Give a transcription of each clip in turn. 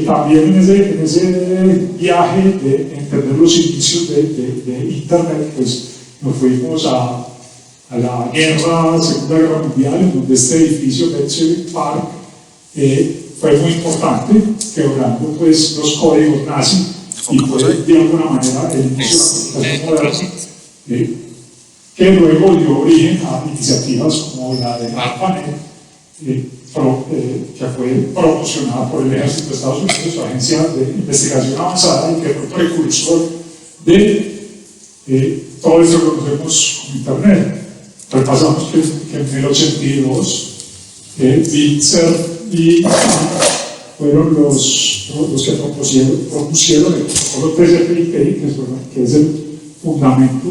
También en ese viaje de entender los inicios de Internet, pues nos fuimos a la Segunda Guerra Mundial, en donde este edificio, Bletchley Park, fue muy importante, quebrando pues los códigos nazis y fue de alguna manera el inicio de la computación moderna, que luego dio origen a iniciativas como la de ARPANET, que fue promocionada por el Ejército de Estados Unidos, su agencia de investigación avanzada, y que fue precursor de todo eso que conocemos como Internet. Repasamos que en el 82 Bitzer y fueron los que propusieron el protocolo TCP/IP, que es el fundamento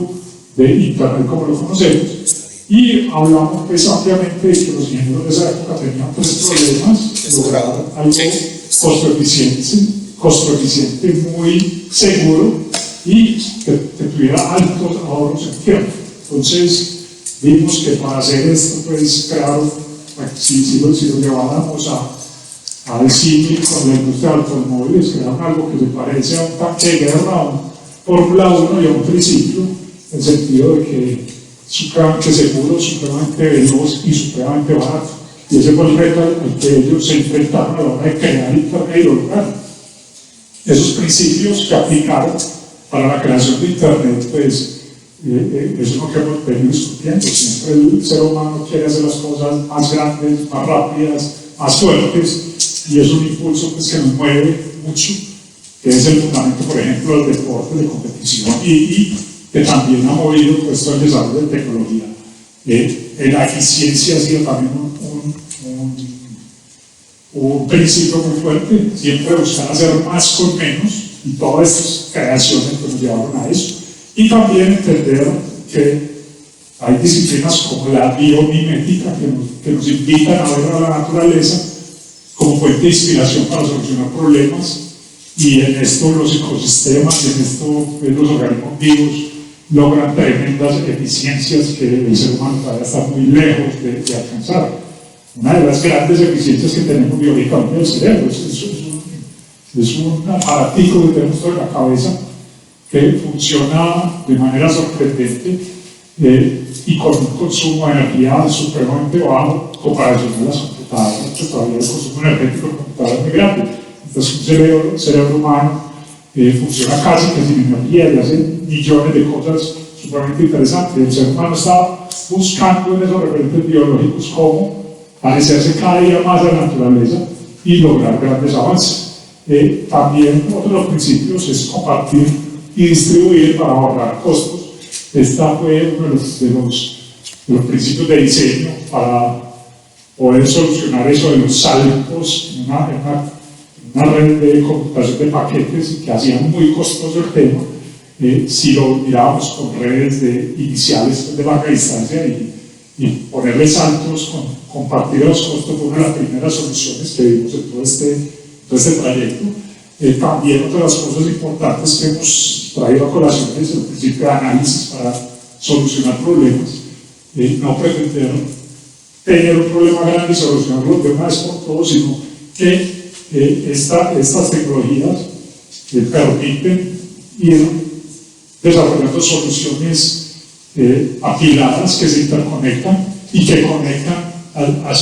de Internet como lo conocemos, y hablamos pues ampliamente de que los ingenieros de esa época tenían tres problemas: lograr algo costo eficiente, muy seguro y que tuviera altos ahorros en tiempo. Entonces vimos que para hacer esto, pues claro, si lo lleváramos al símil con la industria de automóviles, crearon algo que se parece a un tanque de guerra, a un Fórmula 1 y a un triciclo, en el sentido de que supremamente seguro, supremamente veloz y supremamente barato. Y ese fue el reto al que ellos se enfrentaron a la hora de crear Internet y lo lograron. Esos principios que aplicaron para la creación de Internet, pues eso es lo que hemos venido discutiendo. Siempre el ser humano quiere hacer las cosas más grandes, más rápidas, más fuertes, y es un impulso pues, que nos mueve mucho, que es el fundamento, por ejemplo, del deporte de competición y que también ha movido pues, todo el desarrollo de tecnología. La eficiencia ha sido también un principio muy fuerte, siempre buscar hacer más con menos, y todas estas creaciones que nos llevaron a eso. Y también entender que hay disciplinas como la biomimética que nos invitan a ver a la naturaleza como fuente de inspiración para solucionar problemas, y en esto los ecosistemas, en esto los organismos vivos logran tremendas eficiencias que el ser humano todavía está muy lejos de alcanzar. Una de las grandes eficiencias que tenemos biológicamente en el cerebro es un aparatico que tenemos en la cabeza que funciona de manera sorprendente y con un consumo de energía supremamente bajo comparación a las computadoras, que todavía el consumo energético de computadoras es muy grande. Entonces un cerebro humano funciona casi que sin energía y hace millones de cosas supremamente interesantes. El ser humano está buscando en esos referentes biológicos cómo parecerse cada día más a la naturaleza y lograr grandes avances. También otro de los principios es compartir y distribuir para ahorrar costos. Esta fue uno de los principios de diseño para poder solucionar eso de los saltos en una red de computación de paquetes que hacían muy costoso el tema. Si lo mirábamos con redes iniciales de baja distancia y ponerle saltos, compartir los costos, fue una de las primeras soluciones que vimos en todo este trayecto. También otra de las cosas importantes que hemos traído a colación es el principio de análisis para solucionar problemas. No pretender tener un problema grande y solucionarlo de una vez por todos, sino que estas tecnologías permiten ir desarrollando soluciones apiladas que se interconectan y que conectan a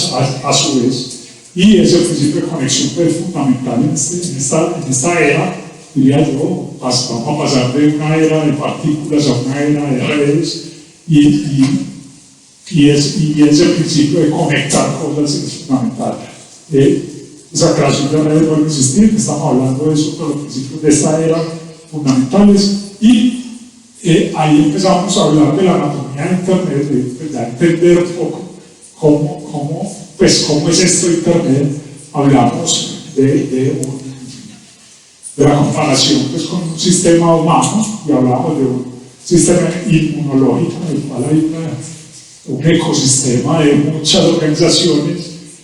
su vez. Y ese principio de conexión es fundamental en esta era, diría yo. Vamos a pasar de una era de partículas a una era de redes, y ese principio de conectar cosas es fundamental. Esa creación de redes vuelve a existir, estamos hablando de eso, de los principios de esta era fundamentales, y ahí empezamos a hablar de la anatomía de Internet, de entender un poco cómo es esto de Internet. Hablamos de la comparación pues, con un sistema humano, y hablamos de un sistema inmunológico en el cual hay un ecosistema de muchas organizaciones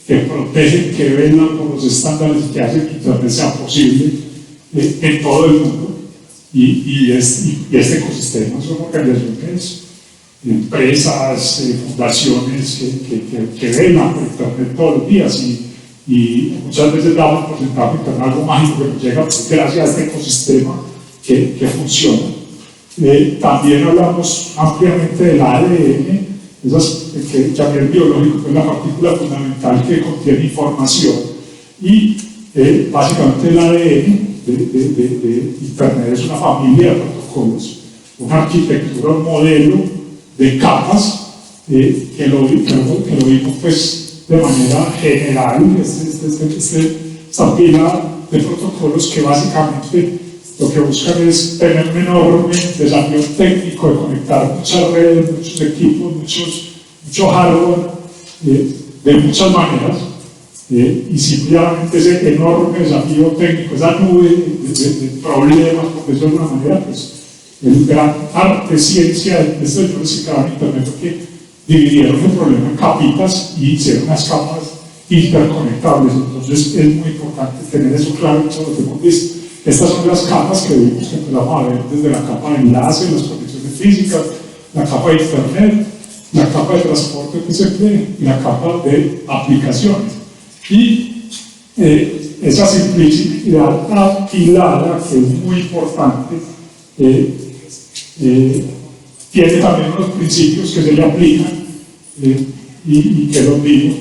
que protegen, que velan por los estándares que hacen que Internet sea posible en todo el mundo. Y este ecosistema son organizaciones, empresas, fundaciones que velan por Internet todos los días, y y muchas veces damos por sentado que es algo mágico que nos llega gracias a este ecosistema que funciona. También hablamos ampliamente del ADN, que llamé el biológico, que es la partícula fundamental que contiene información, y básicamente el ADN de Internet es una familia de protocolos, una arquitectura, un modelo de capas que lo vimos pues, de manera general, esta pila de protocolos que básicamente lo que buscan es tener un enorme desafío técnico de conectar muchas redes, muchos equipos, mucho hardware de muchas maneras, y simplemente ese enorme desafío técnico, esa nube de problemas, por decirlo de alguna manera, pues el gran arte, ciencia de estos señores que crearon Internet, porque dividieron el problema en capitas y hicieron unas capas interconectables. Entonces es muy importante tener eso claro en todos los hemos visto. Estas son las capas que vimos que empezamos a ver desde la capa de enlace, las conexiones físicas, la capa de Internet, la capa de transporte TCP y la capa de aplicaciones. Y esa simplicidad apilada, que es muy importante, tiene también unos principios que se le aplican y que los vimos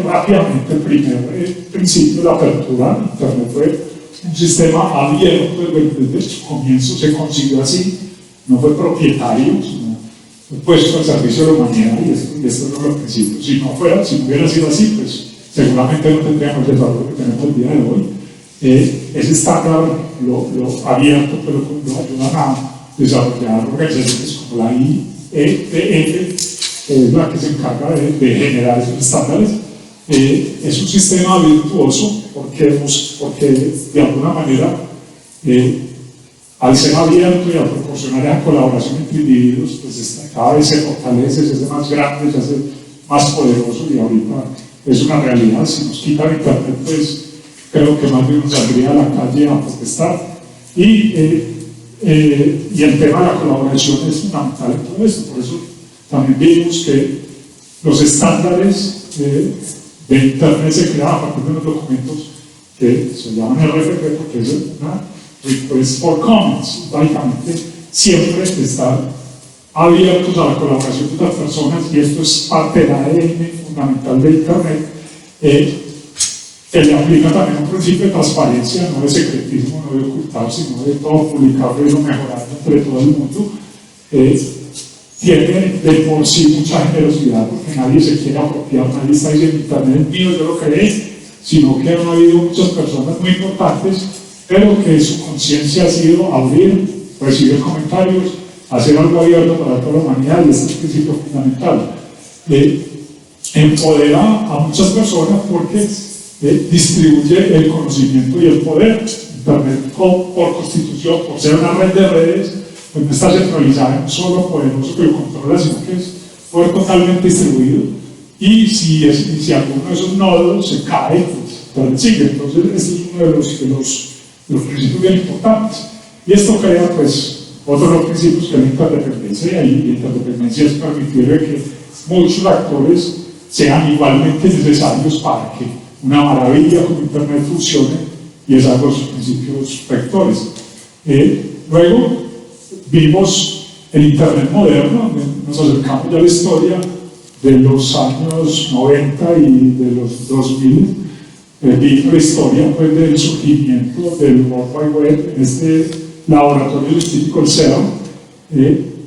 rápidamente. El primer principio, la apertura. Internet fue un sistema abierto desde su comienzo, se concibió así, no fue propietario, sino fue puesto al servicio de la humanidad, y estos son los principios. Si no hubiera sido así, pues seguramente no tendríamos el desarrollo que tenemos el día de hoy. Ese estándar, lo abierto, pero lo ayudan a desarrollar organizaciones como la IETF, que es la que se encarga de generar esos estándares. Es un sistema virtuoso porque de alguna manera, al ser abierto y a proporcionar la colaboración entre individuos, pues cada vez se fortalece, se hace más grande, se hace más poderoso, y ahorita es una realidad. Si nos quitan Internet, pues creo que más bien nos saldría a la calle a protestar. Y el tema de la colaboración es fundamental en todo esto. Por eso también vimos que los estándares de Internet se crean a partir de unos documentos que se llaman RFC, porque es una Request for Comments. Básicamente, siempre están abiertos a la colaboración de otras personas, y esto es parte del ADN fundamental de Internet, que le aplica también un principio de transparencia, no de secretismo, no de ocultar, sino de todo publicarlo y mejorar entre todo el mundo. Tiene de por sí mucha generosidad, porque nadie se quiere apropiar, nadie está diciendo Internet es mío, yo lo creé, sino que han habido muchas personas muy importantes, pero que su conciencia ha sido abrir, recibir comentarios, hacer algo abierto para toda la humanidad, y ese es el principio fundamental. Empodera a muchas personas porque distribuye el conocimiento y el poder. Internet, por constitución, por ser una red de redes, pues no está centralizada en un solo poderoso que lo controla, sino que es poder totalmente distribuido. Y si alguno de esos nodos se cae, pues Internet sigue. Entonces, este es uno de los principios bien importantes. Y esto crea, pues, otros de los principios, que es la interdependencia, y la interdependencia es permitir que muchos actores sean igualmente necesarios para que una maravilla como Internet funcione, y es algo de sus principios rectores. Luego vimos el Internet moderno, donde nos acercamos ya a la historia de los años 90 y de los 2000. Vimos la historia, pues, del surgimiento del World Wide Web en este laboratorio científico, el CERN,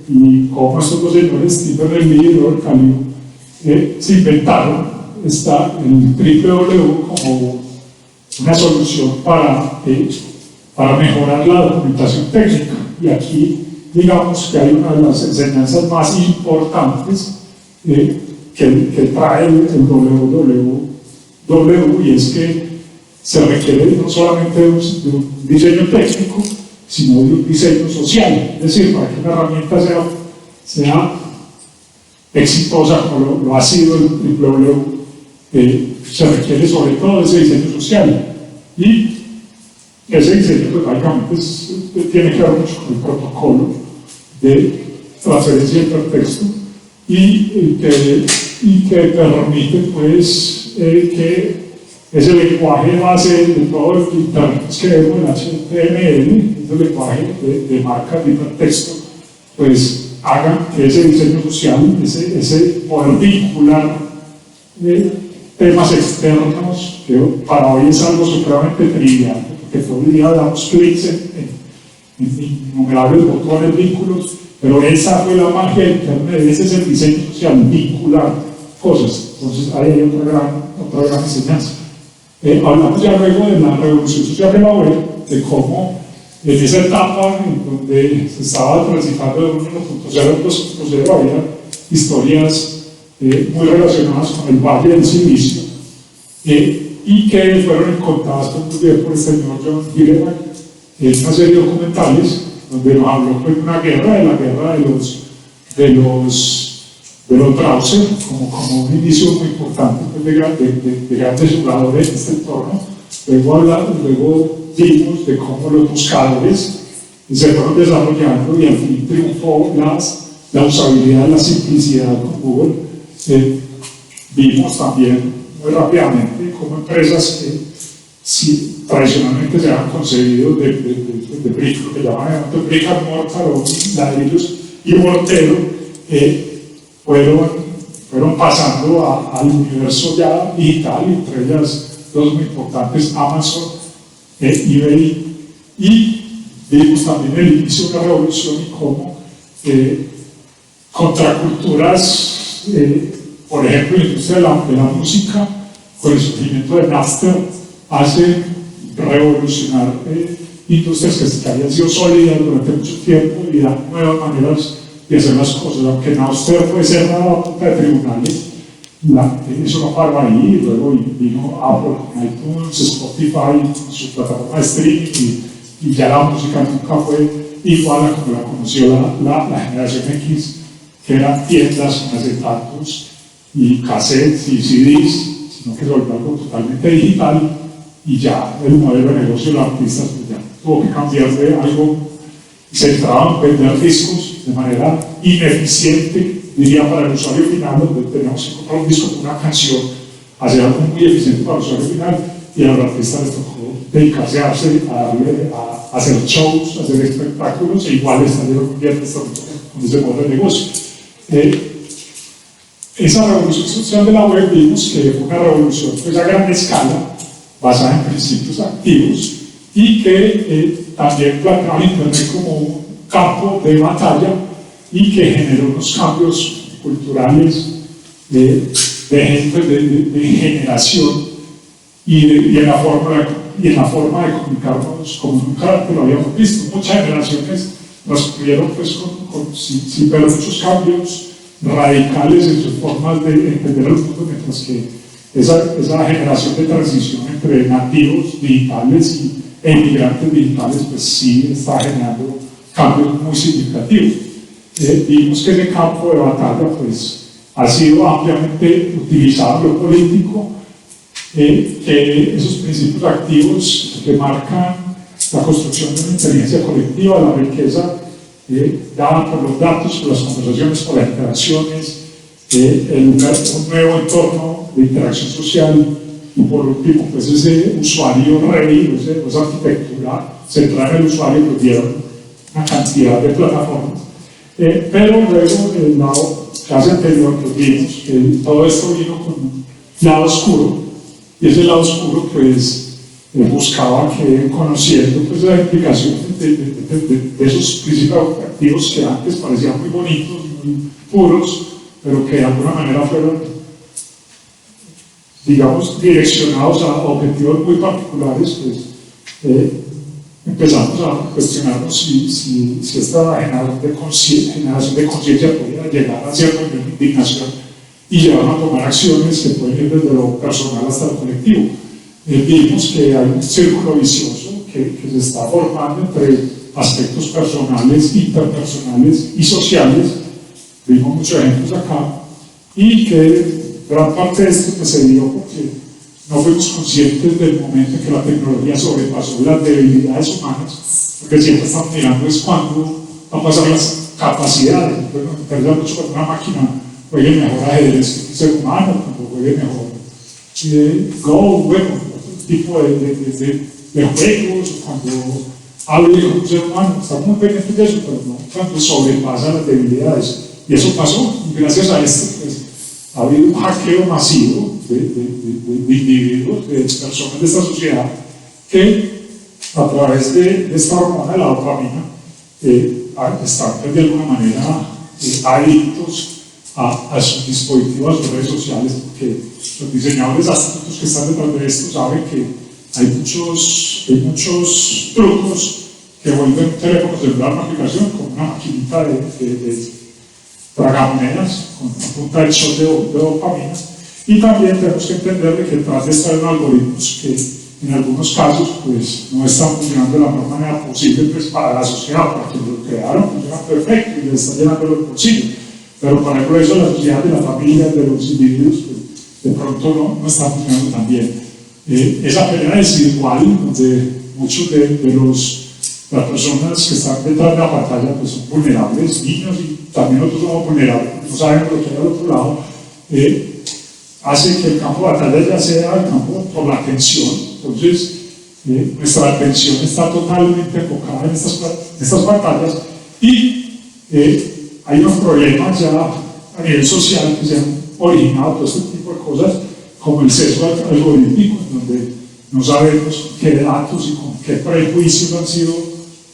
y cómo estos dos señores, Stephen Berners-Lee y Robert Caliu, se inventaron el www como una solución para mejorar la documentación técnica. Y aquí, digamos que hay una de las enseñanzas más importantes que trae el www, y es que se requiere no solamente de un diseño técnico, sino de un diseño social. Es decir, para que una herramienta sea exitosa como lo ha sido el www, se requiere sobre todo ese diseño social, y ese diseño, pues, básicamente tiene que ver mucho con el protocolo de transferencia de hipertexto, y que permite, pues, que ese lenguaje base de todo el internet que vemos en HTML, ese lenguaje de marca de hipertexto, pues hagan que ese diseño social, ese poder vincular temas externos, que para hoy es algo supremamente trivial, porque todo el día damos clics en innumerables botones, vínculos, pero esa fue la magia de internet, ese es el diseño social, vincular cosas. Entonces ahí hay otra gran enseñanza. Hablamos ya luego de la revolución social de la web, de cómo en esa etapa en donde se estaba transitando de 1.0 a 2.0 había historias muy relacionadas con el Valle del Silicio y que fueron contadas muy bien por el señor John Gilligan en una serie de documentales donde nos habló de la guerra de los browsers como un inicio muy importante pues, de grandes jugadores en este entorno. Luego vimos de cómo los buscadores se fueron desarrollando y al fin triunfó la usabilidad, la simplicidad con Google. Vimos también muy rápidamente cómo empresas si tradicionalmente se han concebido de brick, lo que llaman de brick and mortar o ladrillos y mortero, fueron pasando al universo ya digital, entre ellas dos muy importantes, Amazon, eBay, y vimos también el inicio de la revolución y cómo contraculturas, por ejemplo, la industria de la música, con el surgimiento de Napster, hace revolucionar industrias que habían sido sólidas durante mucho tiempo y dan nuevas maneras de hacer las cosas. Aunque Napster fue cerrado a punta de tribunales, eso no paró ahí. Luego vino Apple con iTunes, Spotify con su plataforma de streaming y ya la música nunca fue igual a como la conoció la generación X, que eran tiendas con acetatos y cassettes y CDs, sino que se volvió algo totalmente digital y ya el modelo de negocio de los artistas pues ya tuvo que cambiar de algo centrado en vender discos de manera ineficiente, diría, para el usuario final, donde tenemos que comprar un disco con una canción, hacer algo muy eficiente para el usuario final, y a los artistas les tocó dedicarse a hacer shows, a hacer espectáculos, e igual salieron muy bien con ese modelo de negocio. Esa revolución social de la web vimos que fue una revolución pues, a gran escala, basada en principios activos, y que también planteaba Internet como un campo de batalla y que generó unos cambios culturales de generación y en la forma de comunicarnos como nunca lo habíamos visto. Muchas generaciones transcurrieron pues, sin ver muchos cambios radicales en sus formas de entender el mundo, mientras que esa generación de transición entre nativos digitales e inmigrantes digitales pues sí está generando cambios muy significativos. Vimos que ese campo de batalla pues, ha sido ampliamente utilizado en lo político, que esos principios activos que marcan la construcción de una inteligencia colectiva, la riqueza dada por los datos, por las conversaciones, por las interacciones, un nuevo entorno de interacción social y por último pues ese usuario rey, esa arquitectura centrada en el usuario que dieron una cantidad de plataformas. Pero luego en la clase anterior pues, vimos que todo esto vino con un lado oscuro y ese lado oscuro pues buscaba que conociendo pues, la implicación de esos principios activos que antes parecían muy bonitos, muy puros, pero que de alguna manera fueron, digamos, direccionados a objetivos muy particulares, pues empezamos a cuestionarnos si esta generación de conciencia podía llegar a cierta indignación y llevar a tomar acciones que pueden ir desde lo personal hasta lo colectivo. Vimos que hay un círculo vicioso que se está formando entre aspectos personales, interpersonales y sociales. Vimos muchos ejemplos acá y que gran parte de esto pues, se dio porque no fuimos conscientes del momento en que la tecnología sobrepasó las debilidades humanas, porque siempre estamos mirando es cuándo va a pasar las capacidades. Entonces nos interesa mucho cuando una máquina juegue mejor ajedrez que un ser humano, cuando juegue mejor Go, bueno, tipo de juegos, cuando hable con un ser humano, estamos muy pendientes de eso, pero no cuando sobrepasa las debilidades. Y eso pasó, y gracias a esto, pues, ha habido un hackeo masivo de individuos, de personas de esta sociedad, que a través de esta hormona, la dopamina, están pues, de alguna manera adictos a sus dispositivos, a sus redes sociales, porque los diseñadores astutos que están detrás de esto saben que hay muchos trucos que vuelven un teléfono celular una aplicación como una maquinita de tragamonedas con una punta de shot de dopamina. Y también tenemos que entender que detrás de esto hay unos algoritmos que en algunos casos pues, no están funcionando de la mejor manera posible pues, para la sociedad, para quienes lo crearon funciona perfecto y les está llenando los bolsillos, pero para el grueso de la sociedad, de la familia, de los individuos, pues, de pronto no está funcionando tan bien. Esa pelea desigual, donde muchos de las personas que están detrás de la pantalla pues, son vulnerables, niños y también otros somos vulnerables, no saben lo que hay al otro lado, hace que el campo de batalla ya sea el campo por la atención. Entonces, nuestra atención está totalmente enfocada en estas pantallas y hay unos problemas ya a nivel social que se han originado todo este tipo de cosas, como el sesgo algorítmico, en donde no sabemos qué datos y con qué prejuicios han sido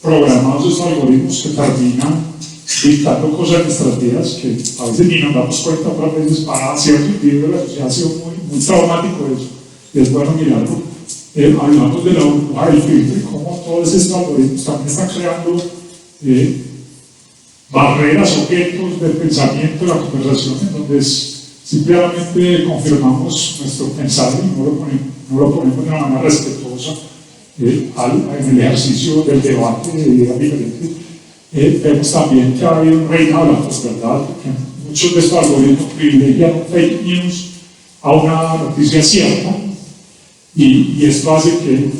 programados esos algoritmos que terminan dictando cosas en nuestras vidas que a veces ni nos damos cuenta, otras veces para ciertos individuos de la sociedad ha sido muy traumático eso, y es bueno mirarlo. Hablamos de la burbuja del filtro y cómo todos estos algoritmos también están creando barreras, objetos de pensamiento, de la conversación, en donde simplemente confirmamos nuestro pensar y no lo ponemos de una manera respetuosa en el ejercicio del debate de ideas diferentes. Vemos también que ha habido un reinado de la posverdad, porque muchos de estos algoritmos privilegian un fake news a una noticia cierta, y esto hace que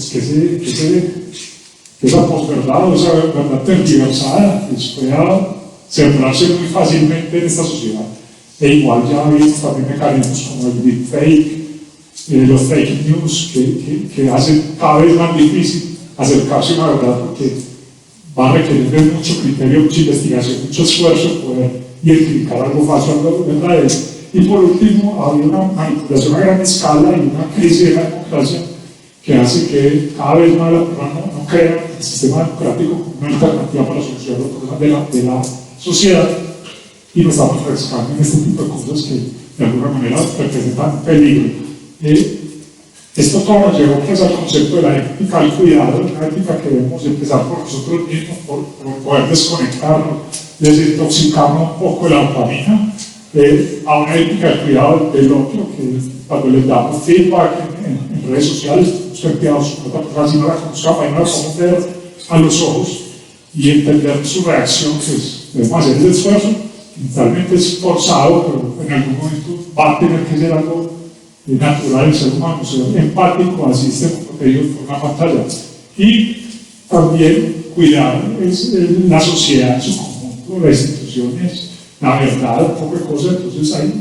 esa posverdad o esa verdad tergiversada pues, pueda sembrarse muy fácilmente en esta sociedad. E igual ya vimos también mecanismos como el deepfake, los fake news, que hacen cada vez más difícil acercarse a una verdad, porque va a requerir de mucho criterio, mucha investigación, mucho esfuerzo poder identificar algo falso, algo verdadero. Y por último, ha habido una manipulación a gran escala y una crisis de la democracia que hace que cada vez más la persona no crea el sistema democrático como una alternativa para solucionar los problemas de la sociedad, y nos estamos refrescando en este tipo de cosas que de alguna manera representan peligro. Esto todo nos llevó pues, al concepto de la ética del cuidado, una ética que debemos empezar por nosotros mismos, por poder desconectarnos, desintoxicarnos un poco de la dopamina, a una ética del cuidado del otro, que cuando les damos feedback en redes sociales, usted enviado su otra persona, si no la conozcamos, no la podemos ver a los ojos y entender su reacción, pues debemos hacer el esfuerzo, totalmente es forzado, pero en algún momento va a tener que ser algo natural el ser humano, ser empático, así estemos protegidos por una pantalla. Y también cuidar la sociedad en su conjunto, las instituciones, la verdad, un poco de cosas. Entonces ahí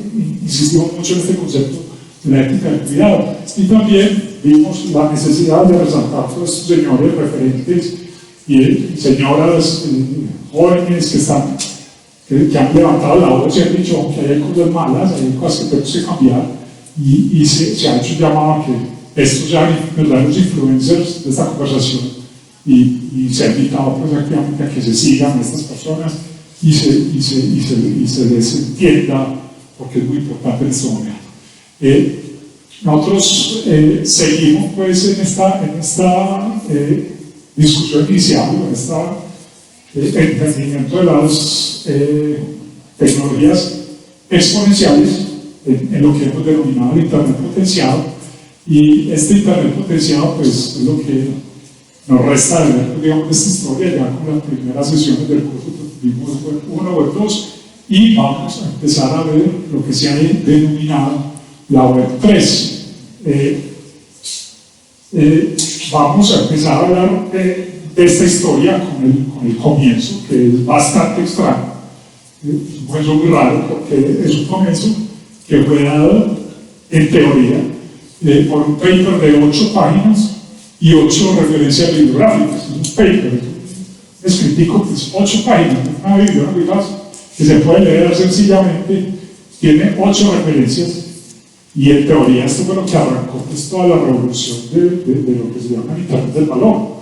insistimos mucho en este concepto de la ética del cuidado. Y también vimos la necesidad de resaltar a todos estos señores referentes y señoras jóvenes que han levantado la voz y han dicho que hay cosas malas, hay cosas que tenemos que cambiar. Y se ha hecho llamado a que estos sean verdaderos influencers de esta conversación y se ha invitado pues, activamente a que se sigan estas personas y se les entienda, porque es muy importante en este momento. Nosotros seguimos pues, en esta discusión inicial, en este entendimiento de las tecnologías exponenciales, en lo que hemos denominado el Internet potenciado, y este Internet potenciado pues, es lo que nos resta de ver, digamos, esta historia ya con las primeras sesiones del curso, vimos web 1, web 2, y vamos a empezar a ver lo que se ha denominado la web 3. Vamos a empezar a hablar de esta historia con el comienzo, que es bastante extraño, es un comienzo muy raro, porque es un comienzo que fue dado en teoría por un paper de 8 páginas y 8 referencias bibliográficas. Es un paper, escritico, pues 8 páginas, una bibliografía que se puede leer sencillamente, tiene 8 referencias, y en teoría esto fue lo que arrancó pues, toda la revolución de lo que se llama el Internet del valor.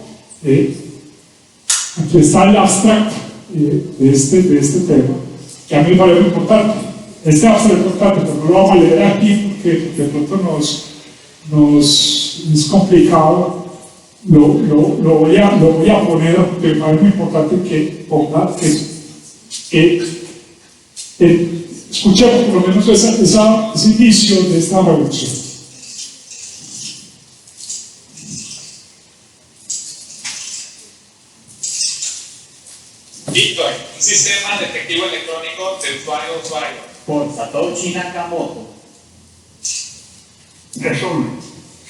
Aquí está el abstract de este tema, que a mí me parece muy importante. Este abstract es importante, pero no lo vamos a leer aquí porque de pronto es complicado. Lo voy a poner porque me parece muy importante que ponga escuchemos por lo menos ese inicio de esta revolución. Bitcoin, un sistema de efectivo electrónico de usuario a usuario. Por Satoshi Nakamoto. Resumen: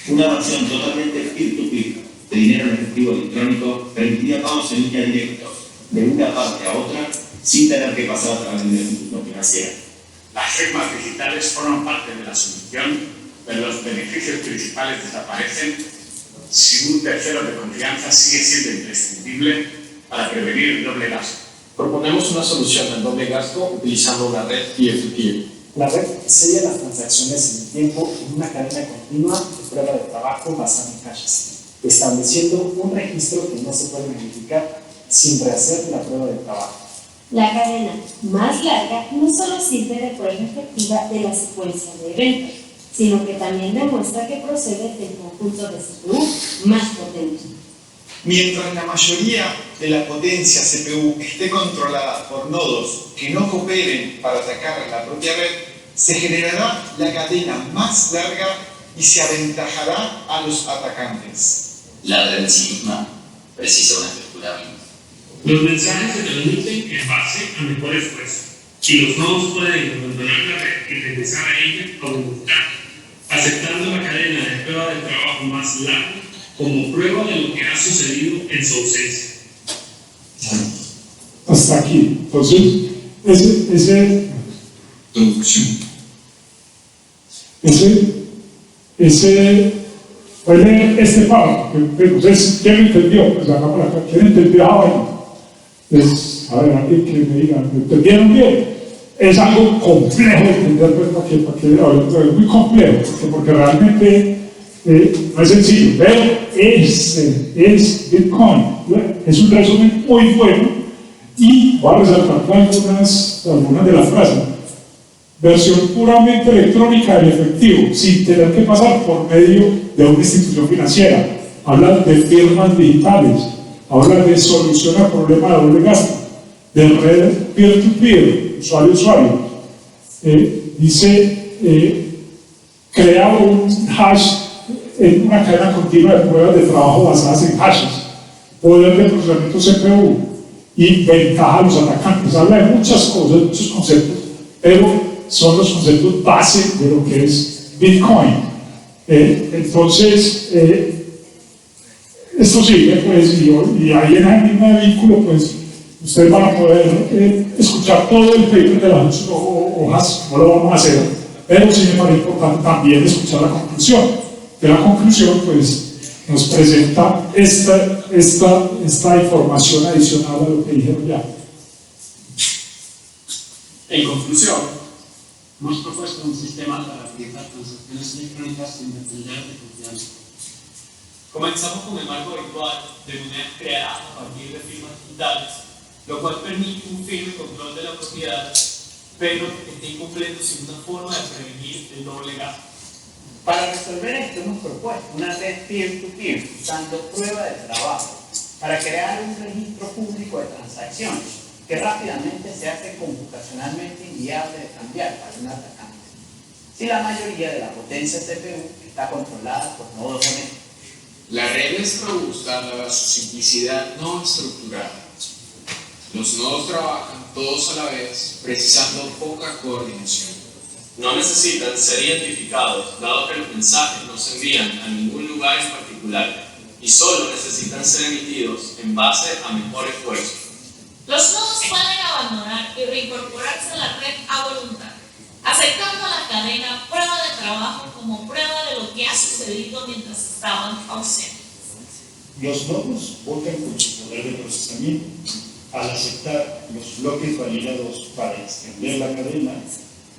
una versión totalmente peer-to-peer de dinero en efectivo electrónico permitiría pagos en línea directos de una parte a otra sin tener que pasar a través de una institución financiera. Las firmas digitales forman parte de la solución, pero los beneficios principales desaparecen si un tercero de confianza sigue siendo imprescindible para prevenir el doble gasto. Proponemos una solución al doble gasto utilizando una red peer-to-peer. La red sella las transacciones en el tiempo en una cadena continua de prueba de trabajo basada en hashes, estableciendo un registro que no se puede modificar sin rehacer la prueba de trabajo. La cadena más larga no solo sirve de prueba efectiva de la secuencia de eventos, sino que también demuestra que procede del conjunto de CPU más potente. Mientras la mayoría de la potencia CPU esté controlada por nodos que no cooperen para atacar la propia red, se generará la cadena más larga y se aventajará a los atacantes. La red en sí misma precisa una estructura mínima. Los mensajes se transmiten en base a mejor esfuerzo, y los nodos pueden abandonar la red y regresar a ella a voluntad, aceptando la cadena de prueba de trabajo más larga como prueba de lo que ha sucedido en su ausencia. Hasta aquí. Entonces, ese puede leer este párrafo, entonces, ¿quién lo entendió? Pues hagamos acá, ¿quién entendió esa vaina? Pues, a ver, alguien que me diga, ¿me entendieron bien? Es algo complejo de entender, pues, es muy complejo, porque realmente no es sencillo, pero es Bitcoin. Es un resumen muy bueno y voy a resaltar algunas de las frases. Versión puramente electrónica del efectivo, sin tener que pasar por medio de una institución financiera. Habla de firmas digitales, habla de solucionar problemas de doble gasto, de red peer-to-peer, usuario-usuario. Dice, crea un hash en una cadena continua de pruebas de trabajo basadas en hashes, poder de procesamiento CPU y ventaja a los atacantes. Habla de muchas cosas, muchos conceptos, pero son los conceptos base de lo que es Bitcoin. Entonces, esto sigue, pues, y ahí en el mismo vínculo, pues, ustedes van a poder escuchar todo el paper de las 8 hojas, no lo vamos a hacer, pero sí me parece importante también escuchar la conclusión. De la conclusión, pues, nos presenta esta información adicional a lo que dijeron ya. En conclusión, hemos propuesto un sistema para realizar transacciones electrónicas sin depender de confianza. Comenzamos con el marco virtual de moneda creada a partir de firmas digitales, lo cual permite un firme control de la propiedad, pero está incompleto sin una forma de prevenir el doble gasto. Para resolver esto hemos propuesto una red peer-to-peer usando prueba de trabajo para crear un registro público de transacciones que rápidamente se hace computacionalmente inviable de cambiar para un atacante, si la mayoría de la potencia CPU está controlada por nodos honestos. La red es robusta dada su simplicidad no estructurada. Los nodos trabajan todos a la vez, precisando poca coordinación. No necesitan ser identificados, dado que los mensajes no se envían a ningún lugar en particular y solo necesitan ser emitidos en base a mejor esfuerzo. Los nodos pueden abandonar y reincorporarse a la red a voluntad, aceptando la cadena prueba de trabajo como prueba de lo que había sucedido mientras estaban ausentes. Los nodos votan con su poder de procesamiento al aceptar los bloques validados para extender la cadena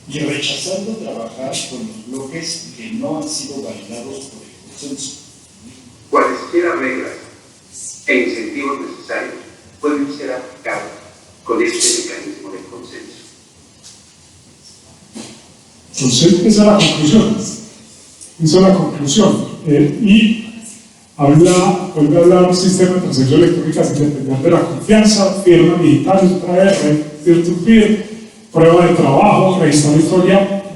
y rechazando trabajar con los bloques que no han sido validados por el consenso. Cualesquiera reglas e incentivos necesarios pueden ser aplicados con este mecanismo de consenso. Entonces, esa es la conclusión. Esa es la conclusión. Y vuelve a hablar de un sistema de transacción electrónica sin depender de la confianza, firma digital, red, peer-to-peer, prueba de trabajo, registrar una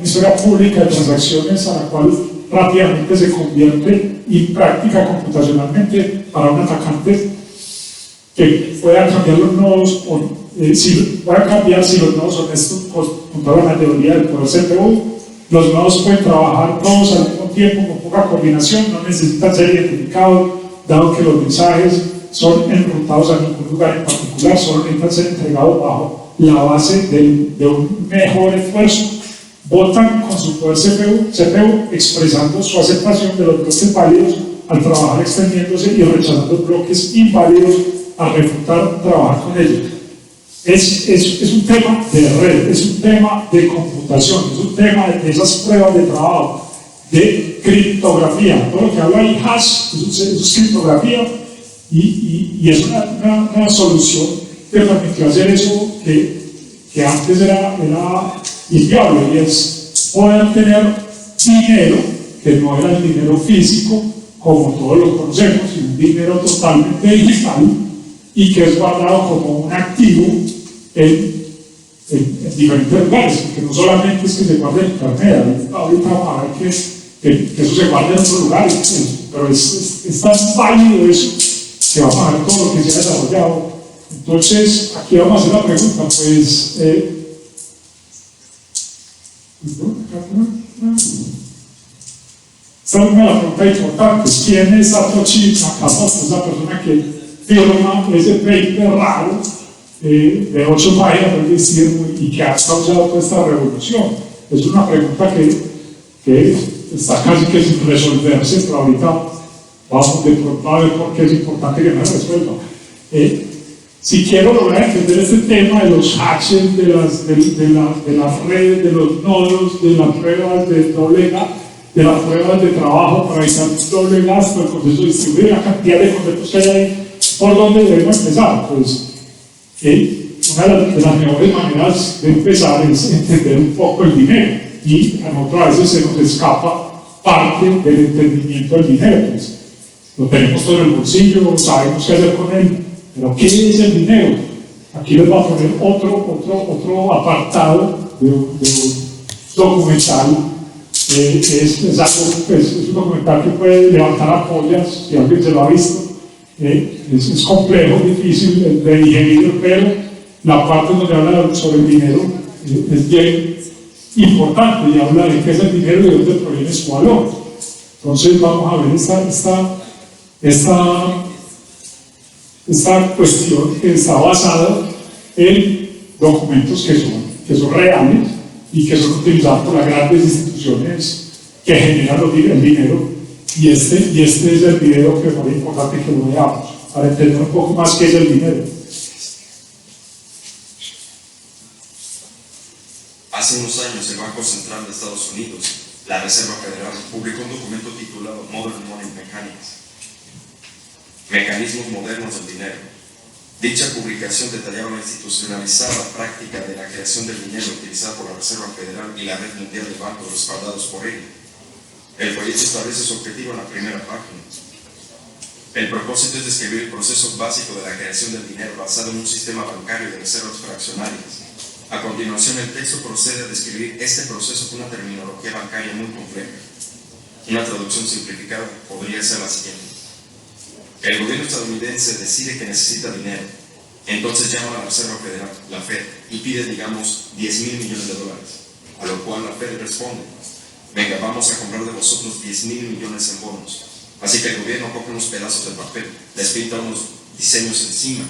historia pública de transacciones a la cual rápidamente se convierte y práctica computacionalmente para un atacante que pueda cambiar los nodos, pueda cambiar si los nodos honestos contra la mayoría del poder CPU. Los nodos pueden trabajar todos al mismo tiempo con poca coordinación, no necesitan ser identificados, dado que los mensajes son enrutados a ningún lugar en particular, solo necesitan ser entregados bajo la base de un mejor esfuerzo. Votan con su poder CPU expresando su aceptación de los bloques válidos al trabajar extendiéndose y rechazando bloques inválidos al refutar trabajar con ellos. Es un tema de red, es un tema de computación, es un tema de esas pruebas de trabajo, de criptografía. Todo lo que habla ahí hash es criptografía y es una solución que permitió hacer eso que antes era inviable, y es poder tener dinero que no era el dinero físico como todos lo conocemos, sino un dinero totalmente digital y que es guardado como un activo en diferentes lugares, porque no solamente es que se guarde en internet, ahorita vamos a ver que eso se guarda en otros lugares, pero es tan válido eso que vamos a ver todo lo que se ha desarrollado. Entonces, aquí vamos a hacer la pregunta, pues, esta es una pregunta importante. ¿Quién es Satoshi Nakamoto? Esa persona que firma ese paper raro de 8 páginas, es decir, y que ha causado toda esta revolución. Es una pregunta que está casi que sin resolverse, pero ahorita vamos de pronto a ver por qué es importante que me resuelva. Si quiero lograr entender este tema de los hashes, de las redes, de los nodos, de las pruebas de doble gasto, de las pruebas de trabajo para evitar doble gasto, el proceso de distribuir, la cantidad de conceptos que hay ahí, ¿por dónde debemos empezar? Pues una de las mejores maneras de empezar es entender un poco el dinero, y a nosotros a veces se nos escapa parte del entendimiento del dinero. Pues, lo tenemos todo en el bolsillo, sabemos qué hacer con él, pero ¿qué es el dinero? Aquí les voy a poner otro apartado de un documental. Es un documental que puede levantar ampollas, si alguien se lo ha visto. Es complejo, difícil de digerir, pero la parte donde habla sobre el dinero es bien importante, y habla de qué es el dinero y de dónde proviene su valor. Entonces vamos a ver esta cuestión que está basada en documentos que son reales y que son utilizados por las grandes instituciones que generan el dinero, y este es el video que es muy importante que lo veamos para entender un poco más qué es el dinero. Hace unos años el Banco Central de Estados Unidos, la Reserva Federal, publicó un documento titulado Modern Money Mechanics, Mecanismos Modernos del Dinero. Dicha publicación detallaba la institucionalizada práctica de la creación del dinero utilizada por la Reserva Federal y la red mundial de bancos respaldados por ella. El folleto establece su objetivo en la primera página. El propósito es describir el proceso básico de la creación del dinero basado en un sistema bancario de reservas fraccionarias. A continuación, el texto procede a describir este proceso con una terminología bancaria muy compleja. Una traducción simplificada podría ser la siguiente. El gobierno estadounidense decide que necesita dinero, entonces llama a la Reserva Federal, la Fed, y pide, digamos, $10,000 millones, a lo cual la Fed responde: venga, vamos a comprar de vosotros $10,000 millones en bonos. Así que el gobierno coge unos pedazos de papel, les pinta unos diseños encima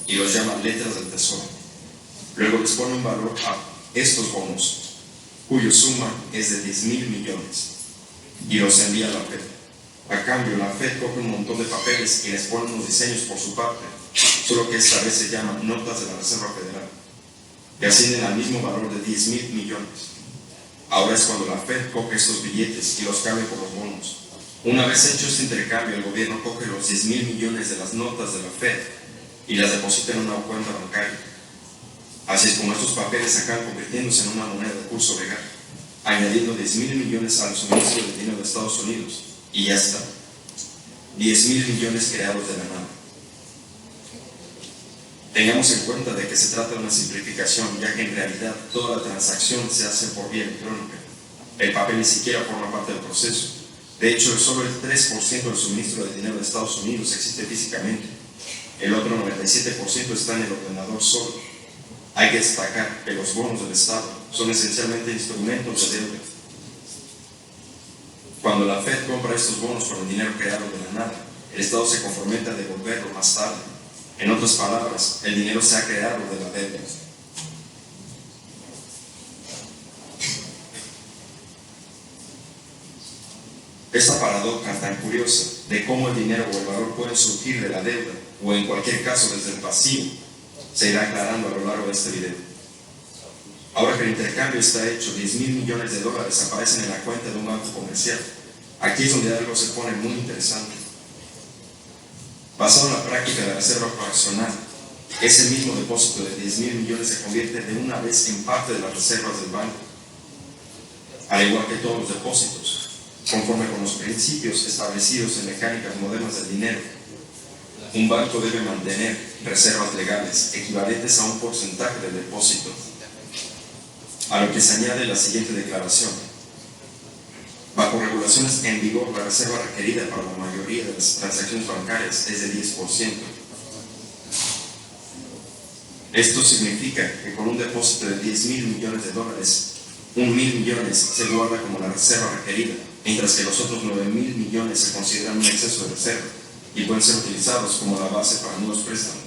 y los llama letras del tesoro. Luego les pone un valor a estos bonos, cuya suma es de $10,000 millones. y los envía a la Fed. A cambio, la Fed coge un montón de papeles y les pone unos diseños por su parte, solo que esta vez se llaman notas de la Reserva Federal, que ascienden al mismo valor de 10.000 millones. Ahora es cuando la Fed coge estos billetes y los cambia por los bonos. Una vez hecho este intercambio, el gobierno coge los 10.000 millones de las notas de la Fed y las deposita en una cuenta bancaria. Así es como estos papeles acaban convirtiéndose en una moneda de curso legal, añadiendo 10.000 millones al suministro de dinero de Estados Unidos, y ya está. 10.000 millones creados de la nada. Tengamos en cuenta de que se trata de una simplificación, ya que en realidad toda la transacción se hace por vía electrónica. El papel ni siquiera forma parte del proceso. De hecho, solo el 3% del suministro de dinero de Estados Unidos existe físicamente. El otro 97% está en el ordenador solo. Hay que destacar que los bonos del Estado son esencialmente instrumentos de deuda. Cuando la Fed compra estos bonos con el dinero creado de la nada, el Estado se compromete a devolverlo más tarde. En otras palabras, el dinero se ha creado de la deuda. Esta paradoja tan curiosa de cómo el dinero o el valor pueden surgir de la deuda, o en cualquier caso desde el vacío, se irá aclarando a lo largo de este video. Ahora que el intercambio está hecho, 10.000 millones de dólares aparecen en la cuenta de un banco comercial. Aquí es donde algo se pone muy interesante. Basado en la práctica de la reserva fraccional, ese mismo depósito de 10.000 millones se convierte de una vez en parte de las reservas del banco, al igual que todos los depósitos, conforme con los principios establecidos en mecánicas modernas del dinero. Un banco debe mantener reservas legales equivalentes a un porcentaje del depósito, a lo que se añade la siguiente declaración. Bajo regulaciones en vigor, la reserva requerida para la mayoría de las transacciones bancarias es de 10%. Esto significa que con un depósito de 10.000 millones de dólares, 1.000 millones se guarda como la reserva requerida, mientras que los otros 9.000 millones se consideran un exceso de reserva y pueden ser utilizados como la base para nuevos préstamos.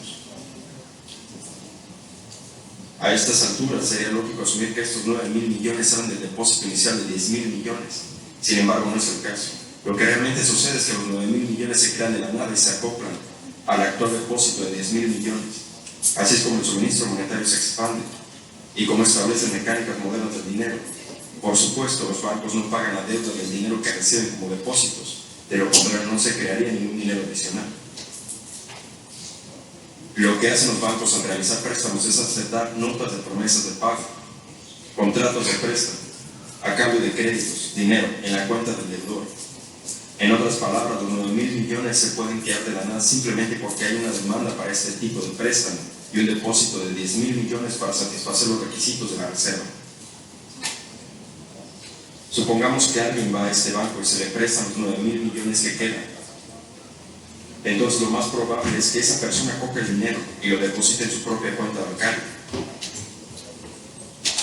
A estas alturas sería lógico asumir que estos 9.000 millones salen del depósito inicial de 10.000 millones. Sin embargo, no es el caso. Lo que realmente sucede es que los 9.000 millones se crean de la nada y se acoplan al actual depósito de 10.000 millones. Así es como el suministro monetario se expande y como establecen mecánicas modernas del dinero. Por supuesto, los bancos no pagan la deuda del dinero que reciben como depósitos, de lo contrario no se crearía ningún dinero adicional. Lo que hacen los bancos al realizar préstamos es aceptar notas de promesas de pago, contratos de préstamo, a cambio de créditos, dinero en la cuenta del deudor. En otras palabras, los 9.000 millones se pueden crear de la nada simplemente porque hay una demanda para este tipo de préstamo y un depósito de 10.000 millones para satisfacer los requisitos de la reserva. Supongamos que alguien va a este banco y se le prestan los 9.000 millones que quedan. Entonces lo más probable es que esa persona coja el dinero y lo deposite en su propia cuenta bancaria.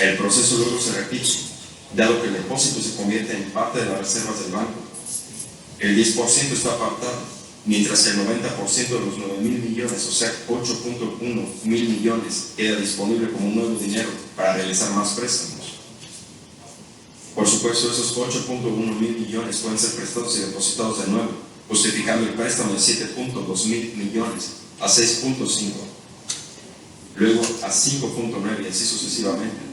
El proceso luego se repite, dado que el depósito se convierte en parte de las reservas del banco. El 10% está apartado, mientras que el 90% de los 9.000 millones, o sea 8.1 mil millones, queda disponible como nuevo dinero para realizar más préstamos. Por supuesto, esos 8.1 mil millones pueden ser prestados y depositados de nuevo, justificando el préstamo de 7.2 mil millones a 6.5, luego a 5.9 y así sucesivamente.